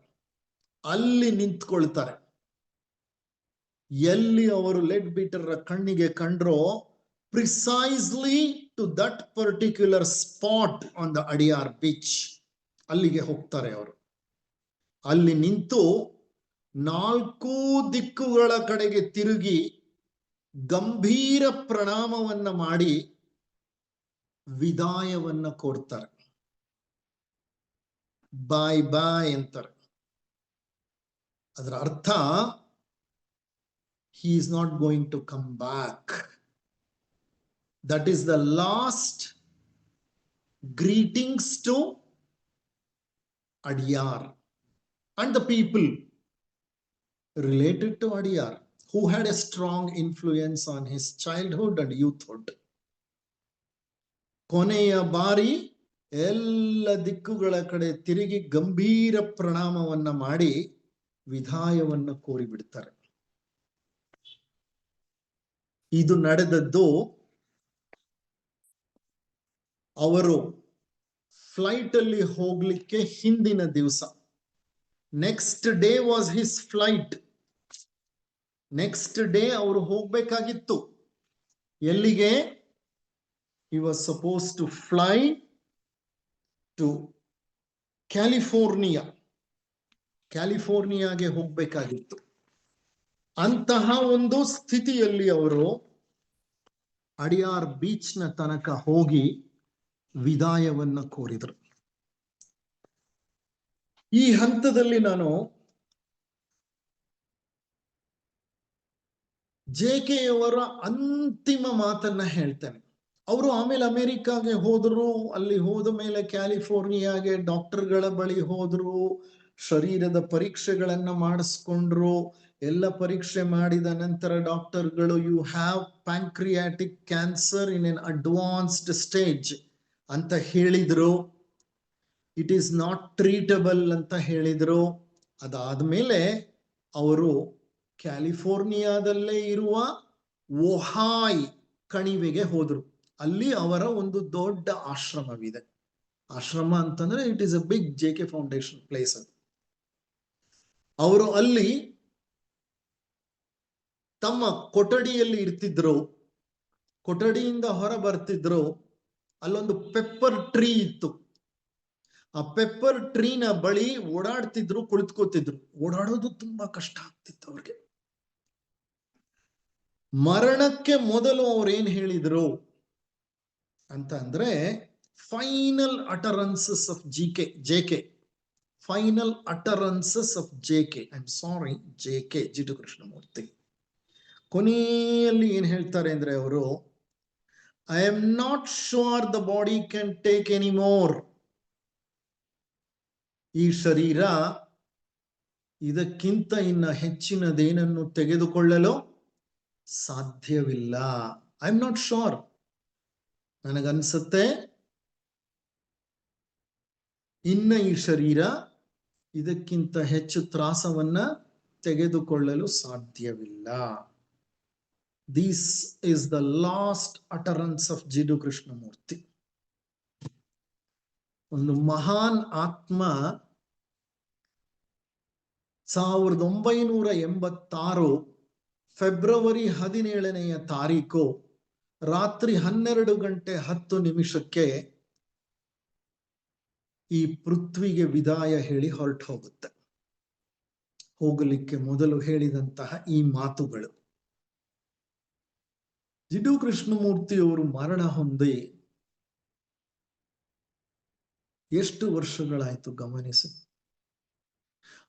ಅಲ್ಲಿ ನಿಂತ್ಕೊಳ್ತಾರೆ. ಎಲ್ಲಿ ಅವರು ಲೆಡ್ ಬೀಟರ್ ಕಣ್ಣಿಗೆ ಕಂಡ್ರೋ precisely to that particular spot on the Adyar beach, ಅಲ್ಲಿಗೆ ಹೋಗ್ತಾರೆ ಅವರು. ಅಲ್ಲಿ ನಿಂತು 4 ದಿಕ್ಕುಗಳ ಕಡೆಗೆ ತಿರುಗಿ ಗಂಭೀರ ಪ್ರಣಾಮವನ್ನ ಮಾಡಿ ವಿದಾಯವನ್ನ ಕೊಡ್ತಾರೆ. ಬಾಯ್ ಬಾಯ್ ಅಂತಾರೆ. ಅದರ ಅರ್ಥ he is not going to come back. That is the last greetings to Adyar and the people related to Adyar who had a strong influence on his childhood and youthhood. ಕೊನೆಯ ಬಾರಿ ಎಲ್ಲ ದಿಕ್ಕುಗಳ ಕಡೆ ತಿರುಗಿ ಗಂಭೀರ ಪ್ರಣಾಮವನ್ನ ಮಾಡಿ ವಿದಾಯವನ್ನ ಕೋರಿಬಿಡ್ತಾರೆ. ಇದು ನಡೆದದ್ದು ಅವರು ಫ್ಲೈಟ್ ಅಲ್ಲಿ ಹೋಗ್ಲಿಕ್ಕೆ ಹಿಂದಿನ ದಿವಸ. Next day was his flight. Next day ಅವರು ಹೋಗ್ಬೇಕಾಗಿತ್ತು. ಎಲ್ಲಿಗೆ? he was supposed to fly to ಕ್ಯಾಲಿಫೋರ್ನಿಯಾಗೆ ಹೋಗ್ಬೇಕಾಗಿತ್ತು. ಅಂತಹ ಒಂದು ಸ್ಥಿತಿಯಲ್ಲಿ ಅವರು ಅಡಿಯಾರ್ ಬೀಚ್ ನ ತನಕ ಹೋಗಿ ವಿದಾಯವನ್ನ ಕೋರಿದರು. ಈ ಹಂತದಲ್ಲಿ ನಾನು JK ಅವರ ಅಂತಿಮ ಮಾತನ್ನ ಹೇಳ್ತೇನೆ. ಅವರು ಆಮೇಲೆ ಅಮೆರಿಕಾಗೆ ಹೋದ್ರು. ಅಲ್ಲಿ ಹೋದ ಮೇಲೆ ಕ್ಯಾಲಿಫೋರ್ನಿಯಾಗೆ ಡಾಕ್ಟರ್ಗಳ ಬಳಿ ಹೋದ್ರು. ಶರೀರದ ಪರೀಕ್ಷೆಗಳನ್ನ ಮಾಡಿಸ್ಕೊಂಡ್ರು. ಎಲ್ಲ ಪರೀಕ್ಷೆ ಮಾಡಿದ ನಂತರ ಡಾಕ್ಟರ್ಗಳು you have pancreatic cancer in an advanced stage ಅಂತ ಹೇಳಿದ್ರು. ಇಟ್ ಈಸ್ ನಾಟ್ ಟ್ರೀಟಬಲ್ ಅಂತ ಹೇಳಿದ್ರು. ಅದಾದ್ಮೇಲೆ ಅವರು ಕ್ಯಾಲಿಫೋರ್ನಿಯಾದಲ್ಲೇ ಇರುವ ಒಹಾಯ್ ಕಣಿವೆಗೆ ಹೋದ್ರು. ಅಲ್ಲಿ ಅವರ ಒಂದು ದೊಡ್ಡ ಆಶ್ರಮವಿದೆ. ಆಶ್ರಮ ಅಂತಂದ್ರೆ it is a big JK foundation place. ಅದು ಅವರು ಅಲ್ಲಿ ತಮ್ಮ ಕೊಠಡಿಯಲ್ಲಿ ಇರ್ತಿದ್ರು, ಕೊಠಡಿಯಿಂದ ಹೊರ ಬರ್ತಿದ್ರು. ಅಲ್ಲೊಂದು ಪೆಪ್ಪರ್ ಟ್ರೀ ಇತ್ತು. ಆ ಪೆಪ್ಪರ್ ಟ್ರೀನ ಬಳಿ ಓಡಾಡ್ತಿದ್ರು, ಕುಳಿತುಕೋತಿದ್ರು. ಓಡಾಡೋದು ತುಂಬಾ ಕಷ್ಟ ಆಗ್ತಿತ್ತು ಅವ್ರಿಗೆ. ಮರಣಕ್ಕೆ ಮೊದಲು ಅವ್ರೇನ್ ಹೇಳಿದ್ರು ಅಂತ ಅಂದ್ರೆ, final utterances of JK, final utterances of JK, I am sorry, JK Jiddu Krishnamurti ಕೊನೆಯಲ್ಲಿ ಏನ್ ಹೇಳ್ತಾರೆ ಅಂದ್ರೆ ಅವರು, I am not sure the body can take any more. ಈ ಶರೀರ ಇದಕ್ಕಿಂತ ಇನ್ನ ಹೆಚ್ಚಿನದೇನನ್ನು ತೆಗೆದುಕೊಳ್ಳಲು ಸಾಧ್ಯವಿಲ್ಲ. I am not sure. ನನಗನ್ಸುತ್ತೆ ಇನ್ನ ಈ ಶರೀರ ಇದಕ್ಕಿಂತ ಹೆಚ್ಚು ತ್ರಾಸವನ್ನ ತೆಗೆದುಕೊಳ್ಳಲು ಸಾಧ್ಯವಿಲ್ಲ. This is the last utterance of Jiddu Krishnamurti. ಒಂದು ಮಹಾನ್ ಆತ್ಮ 1986 ಫೆಬ್ರವರಿ 17ನೇ ತಾರೀಕು ರಾತ್ರಿ 12:10 ಈ ಪೃಥ್ವಿಗೆ ವಿದಾಯ ಹೇಳಿ ಹೊರಟು ಹೋಗುತ್ತೆ. ಹೋಗಲಿಕ್ಕೆ ಮೊದಲು ಹೇಳಿದಂತಹ ಈ ಮಾತುಗಳು. ಜಿಡ್ಡು ಕೃಷ್ಣಮೂರ್ತಿಯವರು ಮರಣ ಹೊಂದಿ ಎಷ್ಟು ವರ್ಷಗಳಾಯ್ತು ಗಮನಿಸಿ.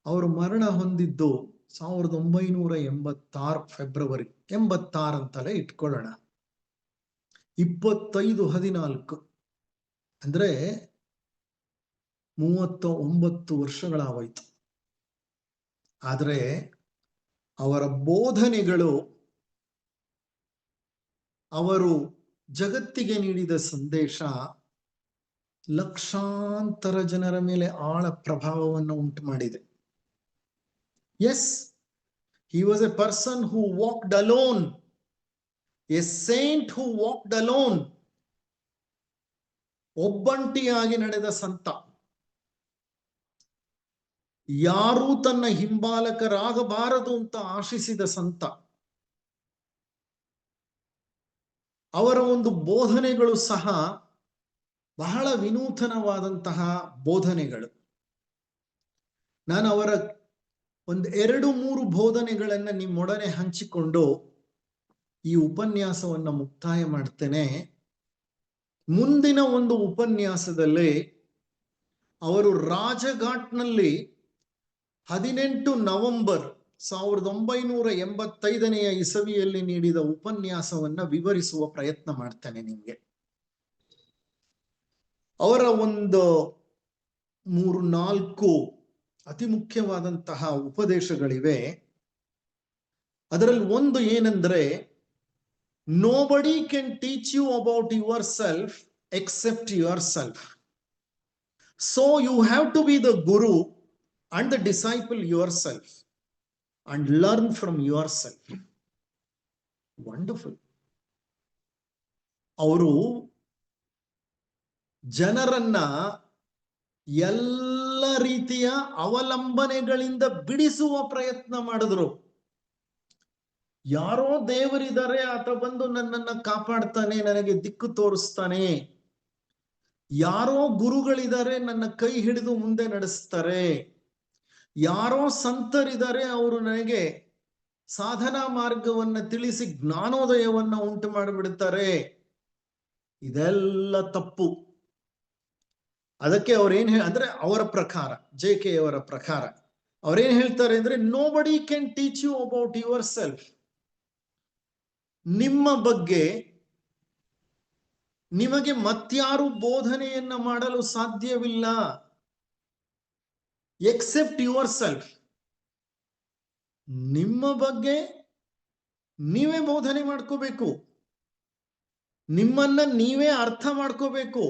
ಅವರು ಮರಣ ಹೊಂದಿದ್ದು 1986 ಫೆಬ್ರವರಿ, 86 ಅಂತಲೇ ಇಟ್ಕೊಳ್ಳೋಣ. 25/14 ಅಂದ್ರೆ 39 ವರ್ಷಗಳಾಗೋಯ್ತು. ಆದ್ರೆ ಅವರ ಬೋಧನೆಗಳು, ಅವರು ಜಗತ್ತಿಗೆ ನೀಡಿದ ಸಂದೇಶ ಲಕ್ಷಾಂತರ ಜನರ ಮೇಲೆ ಆಳ ಪ್ರಭಾವವನ್ನು ಉಂಟು ಮಾಡಿದೆ. Yes, he was a person who walked alone, a saint who walked alone. ಒಬ್ಬಂಟಿಯಾಗಿ ನಡೆದ ಸಂತ, ಯಾರೂ ತನ್ನ ಹಿಂಬಾಲಕರಾಗಬಾರದು ಅಂತ ಆಶಿಸಿದ ಸಂತ. ಅವರ ಒಂದು ಬೋಧನೆಗಳು ಸಹ ಬಹಳ ವಿನೂತನವಾದಂತಹ ಬೋಧನೆಗಳು. ನಾನು ಅವರ 2-3 ಬೋಧನೆಗಳನ್ನ ನಿಮ್ಮೊಡನೆ ಹಂಚಿಕೊಂಡು ಈ ಉಪನ್ಯಾಸವನ್ನ ಮುಕ್ತಾಯ ಮಾಡ್ತೇನೆ. ಮುಂದಿನ ಒಂದು ಉಪನ್ಯಾಸದಲ್ಲಿ ಅವರು ರಾಜಘಾಟ್ನಲ್ಲಿ 18 ನವೆಂಬರ್ 1985ನೇ ಇಸವಿಯಲ್ಲಿ ನೀಡಿದ ಉಪನ್ಯಾಸವನ್ನ ವಿವರಿಸುವ ಪ್ರಯತ್ನ ಮಾಡ್ತೇನೆ ನಿಮ್ಗೆ. ಅವರ ಒಂದು 3-4 ಅತಿ ಮುಖ್ಯವಾದಂತಹ ಉಪದೇಶಗಳಿವೆ. ಅದರಲ್ಲಿ ಒಂದು ಏನಂದ್ರೆ, nobody can teach you about yourself except yourself. So you have to be the guru and the disciple yourself and learn from yourself. Wonderful. ಅವರು ಜನರನ್ನ ಎಲ್ಲ ರೀತಿಯ ಅವಲಂಬನೆಗಳಿಂದ ಬಿಡಿಸುವ ಪ್ರಯತ್ನ ಮಾಡಿದ್ರು. ಯಾರೋ ದೇವರಿದ್ದಾರೆ, ಆತ ಬಂದು ನನ್ನನ್ನ ಕಾಪಾಡ್ತಾನೆ, ನನಗೆ ದಿಕ್ಕು ತೋರಿಸ್ತಾನೆ. ಯಾರೋ ಗುರುಗಳಿದ್ದಾರೆ, ನನ್ನ ಕೈ ಹಿಡಿದು ಮುಂದೆ ನಡೆಸ್ತಾರೆ. ಯಾರೋ ಸಂತರಿದ್ದಾರೆ, ಅವರು ನನಗೆ ಸಾಧನಾ ಮಾರ್ಗವನ್ನ ತಿಳಿಸಿ ಜ್ಞಾನೋದಯವನ್ನ ಉಂಟು ಮಾಡಿಬಿಡ್ತಾರೆ. ಇದೆಲ್ಲ ತಪ್ಪು. ಅದಕ್ಕೆ ಅವ್ರೇನ್ ಅಂದ್ರೆ ಅವರ ಪ್ರಕಾರ, JK ಅವರ ಪ್ರಕಾರ ಅವ್ರೇನ್ ಹೇಳ್ತಾರೆ ಅಂದ್ರೆ, nobody can teach you about yourself. ನಿಮ್ಮ ಬಗ್ಗೆ ನಿಮಗೆ ಮತ್ಯಾರು ಬೋಧನೆಯನ್ನ ಮಾಡಲು ಸಾಧ್ಯವಿಲ್ಲ, ಎಕ್ಸೆಪ್ಟ್ ಯುವರ್ ಸೆಲ್ಫ್. ನಿಮ್ಮ ಬಗ್ಗೆ ನೀವೇ ಬೋಧನೆ ಮಾಡ್ಕೋಬೇಕು, ನಿಮ್ಮನ್ನ ನೀವೇ ಅರ್ಥ ಮಾಡ್ಕೋಬೇಕು.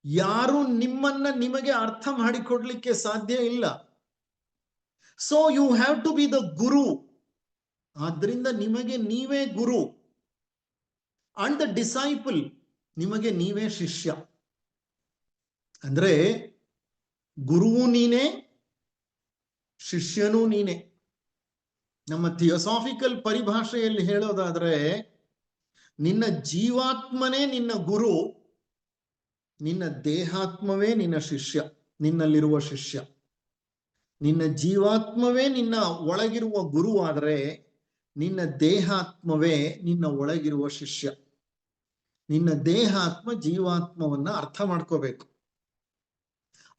ಯಾರು ನಿಮ್ಮನ್ನ ನಿಮಗೆ ಅರ್ಥ ಮಾಡಿಕೊಡ್ಲಿಕ್ಕೆ ಸಾಧ್ಯ ಇಲ್ಲ. So you have to be the guru. ಆದ್ರಿಂದ ನಿಮಗೆ ನೀವೇ ಗುರು. ಅಂಡ್ ದ ಡಿಸೈಪಲ್, ನಿಮಗೆ ನೀವೇ ಶಿಷ್ಯ. ಅಂದ್ರೆ ಗುರುವು ನೀನೇ, ಶಿಷ್ಯನೂ ನೀನೆ. ನಮ್ಮ ಥಿಯೋಸಾಫಿಕಲ್ ಪರಿಭಾಷೆಯಲ್ಲಿ ಹೇಳೋದಾದ್ರೆ, ನಿನ್ನ ಜೀವಾತ್ಮನೇ ನಿನ್ನ ಗುರು, ನಿನ್ನ ದೇಹಾತ್ಮವೇ ನಿನ್ನ ಶಿಷ್ಯ, ನಿನ್ನಲ್ಲಿರುವ ಶಿಷ್ಯ. ನಿನ್ನ ಜೀವಾತ್ಮವೇ ನಿನ್ನ ಒಳಗಿರುವ ಗುರು ಆದರೆ ನಿನ್ನ ದೇಹಾತ್ಮವೇ ನಿನ್ನ ಒಳಗಿರುವ ಶಿಷ್ಯ. ನಿನ್ನ ದೇಹಾತ್ಮ ಜೀವಾತ್ಮವನ್ನ ಅರ್ಥ ಮಾಡ್ಕೋಬೇಕು.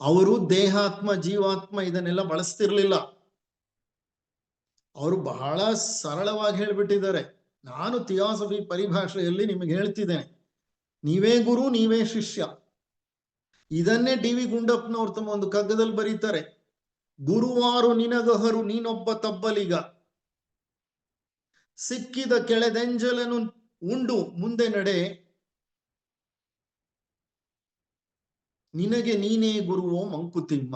ಅವರು ದೇಹಾತ್ಮ ಜೀವಾತ್ಮ ಇದನ್ನೆಲ್ಲ ಬಳಸ್ತಿರ್ಲಿಲ್ಲ. ಅವರು ಬಹಳ ಸರಳವಾಗಿ ಹೇಳ್ಬಿಟ್ಟಿದ್ದಾರೆ. ನಾನು ಥಿಯಾಸಫಿ ಪರಿಭಾಷೆಯಲ್ಲಿ ನಿಮಗೆ ಹೇಳ್ತಿದ್ದೇನೆ, ನೀವೇ ಗುರು ನೀವೇ ಶಿಷ್ಯ. ಇದನ್ನೇ ಡಿ ವಿ ಗುಂಡಪ್ಪನವ್ರು ತಮ್ಮ ಒಂದು ಕಗ್ಗದಲ್ಲಿ ಬರೀತಾರೆ, ಗುರುವಾರು ನಿನಗಹರು ನೀನೊಬ್ಬ ತಬ್ಬಲಿಗ, ಸಿಕ್ಕಿದ ಕೆಳೆದೆಂಜಲನು ಉಂಡು ಮುಂದೆ ನಡೆ, ನಿನಗೆ ನೀನೇ ಗುರುವೋ ಮಂಕುತಿಮ್ಮ.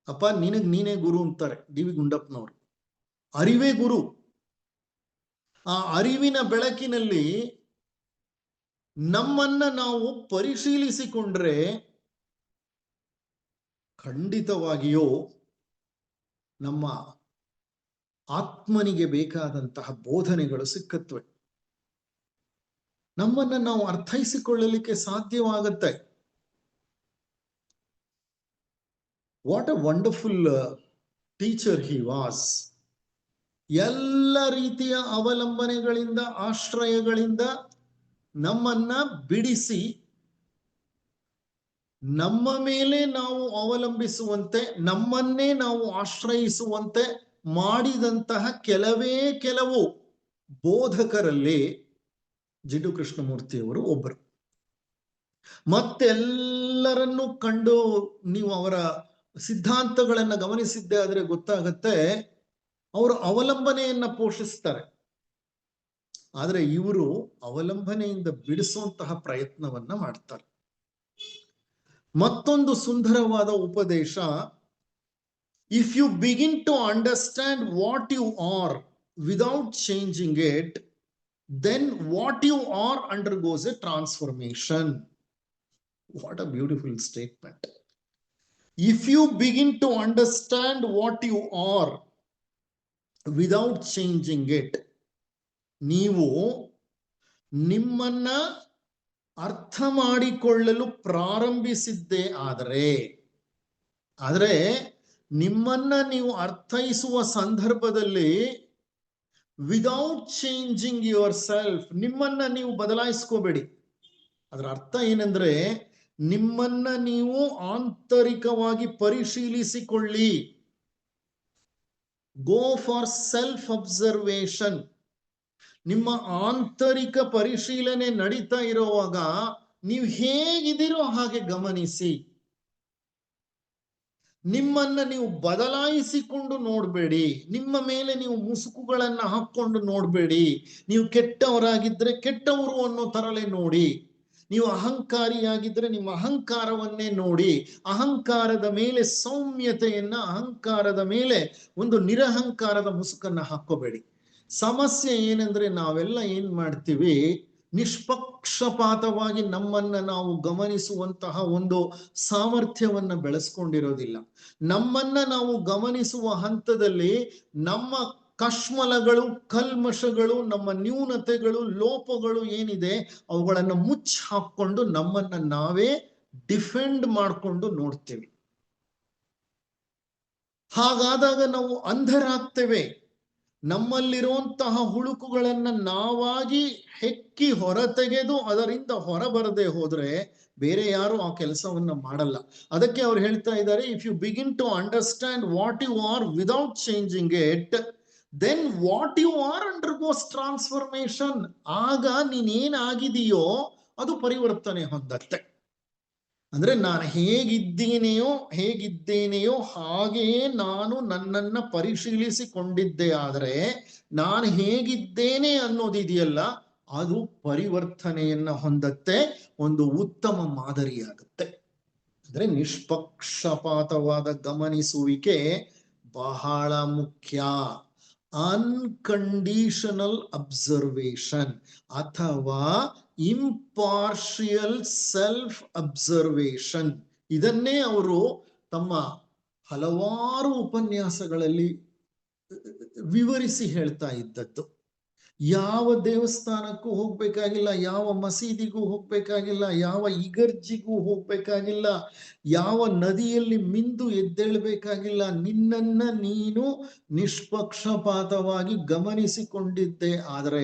ಅಪ್ಪ ನಿನಗ್ ನೀನೇ ಗುರು ಅಂತಾರೆ ಡಿ ವಿ ಗುಂಡಪ್ಪನವರು. ಅರಿವೇ ಗುರು. ಆ ಅರಿವಿನ ಬೆಳಕಿನಲ್ಲಿ ನಮ್ಮನ್ನ ನಾವು ಪರಿಶೀಲಿಸಿಕೊಂಡ್ರೆ ಖಂಡಿತವಾಗಿಯೂ ನಮ್ಮ ಆತ್ಮನಿಗೆ ಬೇಕಾದಂತಹ ಬೋಧನೆಗಳು ಸಿಕ್ಕತ್ವೆ. ನಮ್ಮನ್ನ ನಾವು ಅರ್ಥೈಸಿಕೊಳ್ಳಲಿಕ್ಕೆ ಸಾಧ್ಯವಾಗುತ್ತೆ. What a wonderful teacher he was. ಎಲ್ಲ ರೀತಿಯ ಅವಲಂಬನೆಗಳಿಂದ ಆಶ್ರಯಗಳಿಂದ ನಮ್ಮನ್ನ ಬಿಡಿಸಿ ನಮ್ಮ ಮೇಲೆ ನಾವು ಅವಲಂಬಿಸುವಂತೆ, ನಮ್ಮನ್ನೇ ನಾವು ಆಶ್ರಯಿಸುವಂತೆ ಮಾಡಿದಂತಹ ಕೆಲವು ಬೋಧಕರಲ್ಲಿ ಜಿಡ್ಡು ಕೃಷ್ಣಮೂರ್ತಿಯವರು ಒಬ್ಬರು. ಮತ್ತೆಲ್ಲರನ್ನು ಕಂಡು ನೀವು ಅವರ ಸಿದ್ಧಾಂತಗಳನ್ನ ಗಮನಿಸಿದ್ದೆ ಆದ್ರೆ ಗೊತ್ತಾಗತ್ತೆ, ಅವರು ಅವಲಂಬನೆಯನ್ನ ಪೋಷಿಸ್ತಾರೆ. ಆದ್ರೆ ಇವರು ಅವಲಂಬನೆಯಿಂದ ಬಿಡಿಸುವಂತಹ ಪ್ರಯತ್ನವನ್ನ ಮಾಡ್ತಾರೆ. ಮತ್ತೊಂದು ಸುಂದರವಾದ ಉಪದೇಶ, if you begin to understand what you are without changing it, then what you are undergoes a transformation. What a beautiful statement. If you begin to understand what you are without changing it, ನೀವು ನಿಮ್ಮನ್ನ ಅರ್ಥ ಮಾಡಿಕೊಳ್ಳಲು ಪ್ರಾರಂಭಿಸಿದ್ದೇ ಆದರೆ ನಿಮ್ಮನ್ನ ನೀವು ಅರ್ಥೈಸುವ ಸಂದರ್ಭದಲ್ಲಿ without changing your self, ನಿಮ್ಮನ್ನ ನೀವು ಬದಲಾಯಿಸ್ಕೋಬೇಡಿ. ಅದರ ಅರ್ಥ ಏನಂದ್ರೆ, ನಿಮ್ಮನ್ನ ನೀವು ಆಂತರಿಕವಾಗಿ ಪರಿಶೀಲಿಸಿಕೊಳ್ಳಿ. Go for self observation. ನಿಮ್ಮ ಆಂತರಿಕ ಪರಿಶೀಲನೆ ನಡೀತಾ ಇರುವಾಗ ನೀವು ಹೇಗಿದ್ದೀರೋ ಹಾಗೆ ಗಮನಿಸಿ. ನಿಮ್ಮನ್ನ ನೀವು ಬದಲಾಯಿಸಿಕೊಂಡು ನೋಡ್ಬೇಡಿ. ನಿಮ್ಮ ಮೇಲೆ ನೀವು ಮುಸುಕುಗಳನ್ನ ಹಾಕೊಂಡು ನೋಡ್ಬೇಡಿ. ನೀವು ಕೆಟ್ಟವರಾಗಿದ್ರೆ ಕೆಟ್ಟವರು ಅನ್ನೋ ತರಲೆ ನೋಡಿ. ನೀವು ಅಹಂಕಾರಿಯಾಗಿದ್ರೆ ನಿಮ್ಮ ಅಹಂಕಾರವನ್ನೇ ನೋಡಿ. ಅಹಂಕಾರದ ಮೇಲೆ ಸೌಮ್ಯತೆಯನ್ನ, ಅಹಂಕಾರದ ಮೇಲೆ ಒಂದು ನಿರಹಂಕಾರದ ಮುಸುಕನ್ನ ಹಾಕೋಬೇಡಿ. ಸಮಸ್ಯೆ ಏನಂದ್ರೆ, ನಾವೆಲ್ಲ ಏನ್ ಮಾಡ್ತೀವಿ, ನಿಷ್ಪಕ್ಷಪಾತವಾಗಿ ನಮ್ಮನ್ನ ನಾವು ಗಮನಿಸುವಂತಹ ಒಂದು ಸಾಮರ್ಥ್ಯವನ್ನ ಬೆಳೆಸ್ಕೊಂಡಿರೋದಿಲ್ಲ. ನಮ್ಮನ್ನ ನಾವು ಗಮನಿಸುವ ಹಂತದಲ್ಲಿ ನಮ್ಮ ಕಶ್ಮಲಗಳು, ಕಲ್ಮಶಗಳು, ನಮ್ಮ ನ್ಯೂನತೆಗಳು, ಲೋಪಗಳು ಏನಿದೆ ಅವುಗಳನ್ನ ಮುಚ್ಚ ಹಾಕೊಂಡು ನಮ್ಮನ್ನ ನಾವೇ ಡಿಫೆಂಡ್ ಮಾಡ್ಕೊಂಡು ನೋಡ್ತೇವೆ. ಹಾಗಾದಾಗ ನಾವು ಅಂಧರಾಗ್ತೇವೆ. ನಮ್ಮಲ್ಲಿರುವಂತಹ ಹುಳುಕುಗಳನ್ನ ನಾವಾಗಿ ಹೆಕ್ಕಿ ಹೊರತೆಗೆದು ಅದರಿಂದ ಹೊರಬರದೆ ಹೋದ್ರೆ ಬೇರೆ ಯಾರು ಆ ಕೆಲಸವನ್ನ ಮಾಡಲ್ಲ. ಅದಕ್ಕೆ ಅವ್ರು ಹೇಳ್ತಾ ಇದ್ದಾರೆ, if you begin to understand what you are without changing it, then what you are undergoes transformation. ಆಗ ನೀನೇನಾಗಿದೆಯೋ ಅದು ಪರಿವರ್ತನೆ ಹೊಂದತ್ತೆ. ಅಂದ್ರೆ ನಾನು ಹೇಗಿದ್ದೇನೆಯೋ ಹಾಗೆಯೇ ನಾನು ನನ್ನನ್ನ ಪರಿಶೀಲಿಸಿಕೊಂಡಿದ್ದೆ. ಆದರೆ ನಾನು ಹೇಗಿದ್ದೇನೆ ಅನ್ನೋದಿದೆಯಲ್ಲ ಅದು ಪರಿವರ್ತನೆಯನ್ನ ಹೊಂದತ್ತೆ, ಒಂದು ಉತ್ತಮ ಮಾದರಿಯಾಗುತ್ತೆ. ಅಂದ್ರೆ ನಿಷ್ಪಕ್ಷಪಾತವಾದ ಗಮನಿಸುವಿಕೆ ಬಹಳ ಮುಖ್ಯ. ಅನ್ಕಂಡೀಷನಲ್ ಅಬ್ಸರ್ವೇಷನ್ ಅಥವಾ ಇಂಪಾರ್ಷಿಯಲ್ ಸೆಲ್ಫ್ ಅಬ್ಸರ್ವೇಷನ್, ಇದನ್ನೇ ಅವರು ತಮ್ಮ ಹಲವಾರು ಉಪನ್ಯಾಸಗಳಲ್ಲಿ ವಿವರಿಸಿ ಹೇಳ್ತಾ ಇದ್ದದ್ದು. ಯಾವ ದೇವಸ್ಥಾನಕ್ಕೂ ಹೋಗ್ಬೇಕಾಗಿಲ್ಲ, ಯಾವ ಮಸೀದಿಗೂ ಹೋಗ್ಬೇಕಾಗಿಲ್ಲ, ಯಾವ ಇಗರ್ಜಿಗೂ ಹೋಗ್ಬೇಕಾಗಿಲ್ಲ, ಯಾವ ನದಿಯಲ್ಲಿ ಮಿಂದು ಎದ್ದೇಳ್ಬೇಕಾಗಿಲ್ಲ. ನಿನ್ನನ್ನ ನೀನು ನಿಷ್ಪಕ್ಷಪಾತವಾಗಿ ಗಮನಿಸಿಕೊಂಡಿದ್ದೆ ಆದರೆ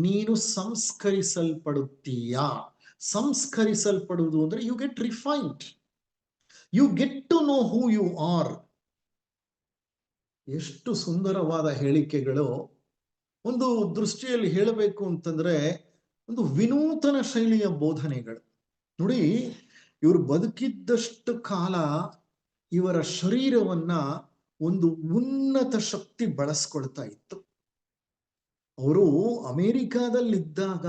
ನೀನು ಸಂಸ್ಕರಿಸಲ್ಪಡುತ್ತೀಯಾ. ಸಂಸ್ಕರಿಸಲ್ಪಡುವುದು ಅಂದ್ರೆ you get refined, you get to know who you are. ಎಷ್ಟು ಸುಂದರವಾದ ಹೇಳಿಕೆಗಳು. ಒಂದು ದೃಷ್ಟಿಯಲ್ಲಿ ಹೇಳಬೇಕು ಅಂತಂದ್ರೆ ಒಂದು ವಿನೂತನ ಶೈಲಿಯ ಬೋಧನೆಗಳು. ನೋಡಿ, ಇವರು ಬದುಕಿದ್ದಷ್ಟು ಕಾಲ ಇವರ ಶರೀರವನ್ನ ಒಂದು ಉನ್ನತ ಶಕ್ತಿ ಬಳಸ್ಕೊಳ್ತಾ ಇತ್ತು. ಅವರು ಅಮೆರಿಕಾದಲ್ಲಿದ್ದಾಗ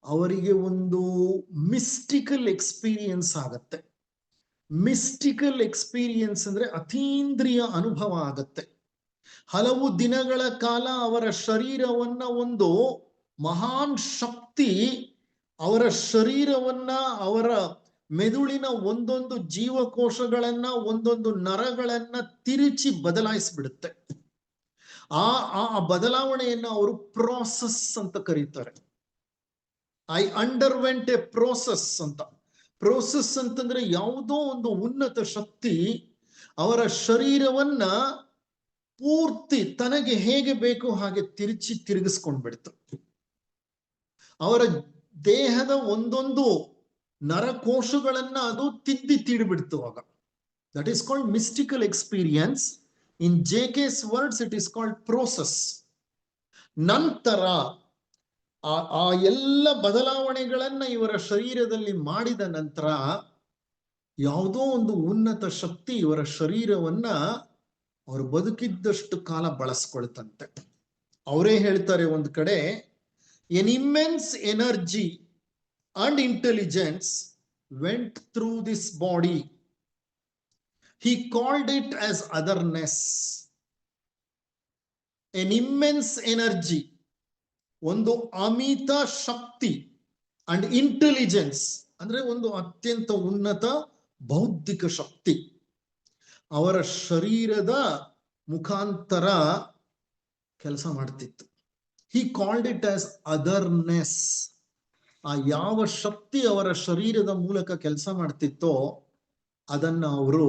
ಅವರಿಗೆ ಒಂದು ಮಿಸ್ಟಿಕಲ್ ಎಕ್ಸ್ಪೀರಿಯನ್ಸ್ ಆಗತ್ತೆ. ಮಿಸ್ಟಿಕಲ್ ಎಕ್ಸ್ಪೀರಿಯನ್ಸ್ ಅಂದ್ರೆ ಅತೀಂದ್ರಿಯ ಅನುಭವ ಆಗತ್ತೆ. ಹಲವು ದಿನಗಳ ಕಾಲ ಅವರ ಶರೀರವನ್ನ ಒಂದು ಮಹಾನ್ ಶಕ್ತಿ ಅವರ ಶರೀರವನ್ನ, ಅವರ ಮೆದುಳಿನ ಒಂದೊಂದು ಜೀವಕೋಶಗಳನ್ನ, ಒಂದೊಂದು ನರಗಳನ್ನ ತಿರುಚಿ ಬದಲಾಯಿಸ್ಬಿಡುತ್ತೆ. ಆ ಬದಲಾವಣೆಯನ್ನ ಅವರು ಪ್ರೋಸೆಸ್ ಅಂತ ಕರೀತಾರೆ. ಐ ಅಂಡರ್ವೆಂಟ್ ಎ ಪ್ರೋಸೆಸ್ ಅಂತ. ಪ್ರೋಸೆಸ್ ಅಂತಂದ್ರೆ ಯಾವುದೋ ಒಂದು ಉನ್ನತ ಶಕ್ತಿ ಅವರ ಶರೀರವನ್ನ ಪೂರ್ತಿ ತನಗೆ ಹೇಗೆ ಬೇಕು ಹಾಗೆ ತಿರುಗಿಸ್ಕೊಂಡ್ಬಿಡ್ತು. ಅವರ ದೇಹದ ಒಂದೊಂದು ನರಕೋಶಗಳನ್ನ ಅದು ತೀಡ್ಬಿಡ್ತು. ಆಗ that is called mystical experience. In JK's words it is called process. ನಂತರ ಆ ಎಲ್ಲ ಬದಲಾವಣೆಗಳನ್ನ ಇವರ ಶರೀರದಲ್ಲಿ ಮಾಡಿದ ನಂತರ ಯಾವುದೋ ಒಂದು ಉನ್ನತ ಶಕ್ತಿ ಇವರ ಶರೀರವನ್ನ ಅವರು ಬದುಕಿದ್ದಷ್ಟು ಕಾಲ ಬಳಸ್ಕೊಳ್ತಂತೆ. ಅವರೇ ಹೇಳ್ತಾರೆ ಒಂದು ಕಡೆ, N immense energy and intelligence went through this body. He called it as otherness. An immense energy, ಒಂದು ಅಮಿತ ಶಕ್ತಿ, ಅಂಡ್ ಇಂಟೆಲಿಜೆನ್ಸ್ ಅಂದ್ರೆ ಒಂದು ಅತ್ಯಂತ ಉನ್ನತ ಬೌದ್ಧಿಕ ಶಕ್ತಿ ಅವರ ಶರೀರದ ಮುಖಾಂತರ ಕೆಲಸ ಮಾಡ್ತಿತ್ತು. He called it as otherness. ಆ ಯಾವ ಶಕ್ತಿ ಅವರ ಶರೀರದ ಮೂಲಕ ಕೆಲಸ ಮಾಡ್ತಿತ್ತೋ ಅದನ್ನ ಅವರು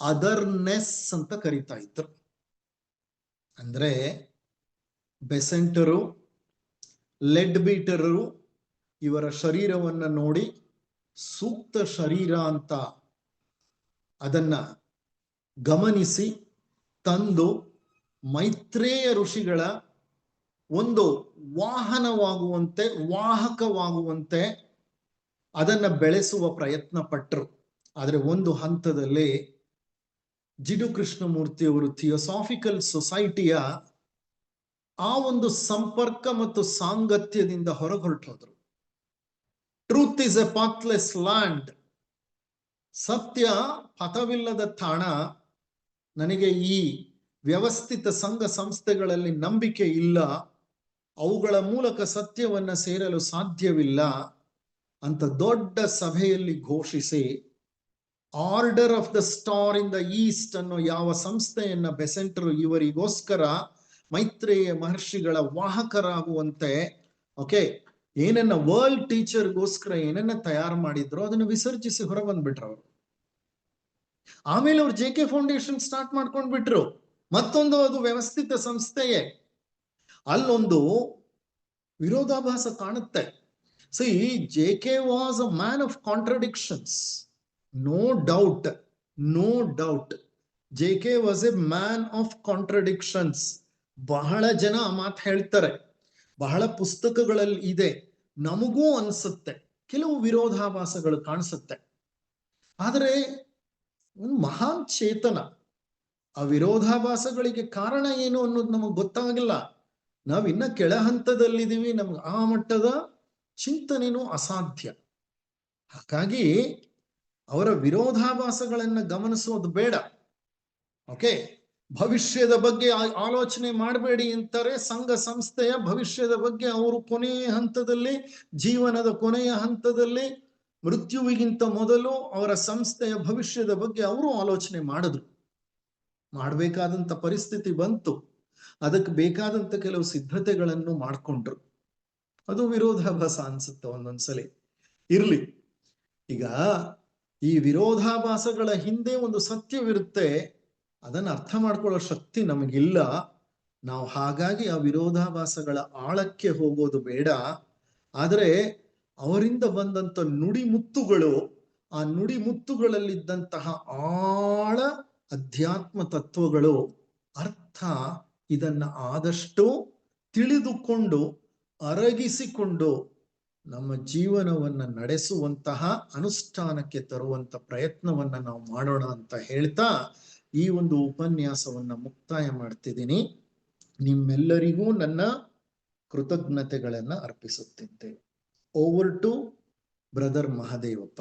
ಅದರ್ನೆಸ್ ಅಂತ ಕರೀತಾ ಇದ್ರು. ಅಂದ್ರೆ ಬೆಸೆಂಟರು, ಲೆಡ್ ಬೀಟರು ಇವರ ಶರೀರವನ್ನ ನೋಡಿ ಸೂಕ್ತ ಶರೀರ ಅಂತ ಅದನ್ನ ಗಮನಿಸಿ ತಂದು ಮೈತ್ರೇಯ ಋಷಿಗಳ ಒಂದು ವಾಹನವಾಗುವಂತೆ, ವಾಹಕವಾಗುವಂತೆ ಅದನ್ನ ಬೆಳೆಸುವ ಪ್ರಯತ್ನ ಪಟ್ಟರು. ಆದರೆ ಒಂದು ಹಂತದಲ್ಲಿ ಜಿಡು ಕೃಷ್ಣಮೂರ್ತಿಯವರು ಥಿಯೋಸಾಫಿಕಲ್ ಸೊಸೈಟಿಯ ಆ ಒಂದು ಸಂಪರ್ಕ ಮತ್ತು ಸಾಂಗತ್ಯದಿಂದ ಹೊರಟೋದ್ರು. Truth is a pathless land. ಸತ್ಯ ಪಥವಿಲ್ಲದ ತಾಣ. ನನಗೆ ಈ ವ್ಯವಸ್ಥಿತ ಸಂಘ ಸಂಸ್ಥೆಗಳಲ್ಲಿ ನಂಬಿಕೆ ಇಲ್ಲ, ಅವುಗಳ ಮೂಲಕ ಸತ್ಯವನ್ನ ಸೇರಲು ಸಾಧ್ಯವಿಲ್ಲ ಅಂತ ದೊಡ್ಡ ಸಭೆಯಲ್ಲಿ ಘೋಷಿಸಿ order of the star in the East ಅನ್ನೋ ಯಾವ ಸಂಸ್ಥೆಯನ್ನ ಬೆಸೆಂಟರು ಇವರಿಗೋಸ್ಕರ ಮೈತ್ರೇಯ ಮಹರ್ಷಿಗಳ ವಾಹಕರಾಗುವಂತೆ ಏನನ್ನ ವರ್ಲ್ಡ್ ಟೀಚರ್ಗೋಸ್ಕರ ಏನನ್ನ ತಯಾರು ಮಾಡಿದ್ರು ಅದನ್ನು ವಿಸರ್ಜಿಸಿ ಹೊರ ಬಂದ್ಬಿಟ್ರು ಅವರು. ಆಮೇಲೆ ಅವ್ರು JK ಫೌಂಡೇಶನ್ ಸ್ಟಾರ್ಟ್ ಮಾಡ್ಕೊಂಡ್ಬಿಟ್ರು. ಮತ್ತೊಂದು ಅದು ವ್ಯವಸ್ಥಿತ ಸಂಸ್ಥೆಯೇ. ಅಲ್ಲೊಂದು ವಿರೋಧಾಭಾಸ ಕಾಣುತ್ತೆ. JK was a man of contradictions. No doubt. JK was a man of contradictions. ಬಹಳ ಜನ ಆ ಮಾತು ಹೇಳ್ತಾರೆ, ಬಹಳ ಪುಸ್ತಕಗಳಲ್ಲಿ ಇದೆ, ನಮಗೂ ಅನ್ಸುತ್ತೆ, ಕೆಲವು ವಿರೋಧಾಭಾಸಗಳು ಕಾಣಿಸುತ್ತೆ. ಆದರೆ ಒಂದು ಮಹಾನ್ ಚೇತನ. ಆ ವಿರೋಧಾಭಾಸಗಳಿಗೆ ಕಾರಣ ಏನು ಅನ್ನೋದು ನಮಗೆ ಗೊತ್ತಾಗಿಲ್ಲ. ನಾವಿನ್ನ ಕೆಳ ಹಂತದಲ್ಲಿದ್ದೀವಿ, ನಮ್ಗೆ ಆ ಮಟ್ಟದ ಚಿಂತನೆನೂ ಅಸಾಧ್ಯ. ಹಾಗಾಗಿ ಅವರ ವಿರೋಧಾಭಾಸಗಳನ್ನ ಗಮನಿಸೋದು ಬೇಡ. ಭವಿಷ್ಯದ ಬಗ್ಗೆ ಆಲೋಚನೆ ಮಾಡಬೇಡಿ ಅಂತಾರೆ. ಸಂಘ ಸಂಸ್ಥೆಯ ಭವಿಷ್ಯದ ಬಗ್ಗೆ ಅವರು ಕೊನೆಯ ಹಂತದಲ್ಲಿ, ಜೀವನದ ಕೊನೆಯ ಹಂತದಲ್ಲಿ ಮೃತ್ಯುವಿಗಿಂತ ಮೊದಲು ಅವರ ಸಂಸ್ಥೆಯ ಭವಿಷ್ಯದ ಬಗ್ಗೆ ಅವರು ಆಲೋಚನೆ ಮಾಡಿದ್ರು. ಮಾಡಬೇಕಾದಂತ ಪರಿಸ್ಥಿತಿ ಬಂತು, ಅದಕ್ಕೆ ಬೇಕಾದಂತ ಕೆಲವು ಸಿದ್ಧತೆಗಳನ್ನು ಮಾಡ್ಕೊಂಡ್ರು. ಅದು ವಿರೋಧಾಭಾಸ ಅನ್ಸುತ್ತೆ ಒಂದೊಂದ್ಸಲಿ. ಇರ್ಲಿ, ಈಗ ಈ ವಿರೋಧಾಭಾಸಗಳ ಹಿಂದೆ ಒಂದು ಸತ್ಯವಿರುತ್ತೆ, ಅದನ್ನ ಅರ್ಥ ಮಾಡ್ಕೊಳ್ಳೋ ಶಕ್ತಿ ನಮಗಿಲ್ಲ. ನಾವು ಹಾಗಾಗಿ ಆ ವಿರೋಧಾಭಾಸಗಳ ಆಳಕ್ಕೆ ಹೋಗೋದು ಬೇಡ. ಆದರೆ ಅವರಿಂದ ಬಂದಂತ ನುಡಿಮುತ್ತುಗಳು, ಆ ನುಡಿಮುತ್ತುಗಳಲ್ಲಿದ್ದಂತಹ ಆಳ ಅಧ್ಯಾತ್ಮ ತತ್ವಗಳು, ಅರ್ಥ, ಇದನ್ನ ಆದಷ್ಟು ತಿಳಿದುಕೊಂಡು ಅರಗಿಸಿಕೊಂಡು ನಮ್ಮ ಜೀವನವನ್ನ ನಡೆಸುವಂತಹ, ಅನುಷ್ಠಾನಕ್ಕೆ ತರುವಂತ ಪ್ರಯತ್ನವನ್ನ ನಾವು ಮಾಡೋಣ ಅಂತ ಹೇಳ್ತಾ ಈ ಒಂದು ಉಪನ್ಯಾಸವನ್ನ ಮುಕ್ತಾಯ ಮಾಡ್ತಿದ್ದೀನಿ. ನಿಮ್ಮೆಲ್ಲರಿಗೂ ನನ್ನ ಕೃತಜ್ಞತೆಗಳನ್ನ ಅರ್ಪಿಸುತ್ತಿದ್ದೇನೆ. Over to brother Mahadevappa.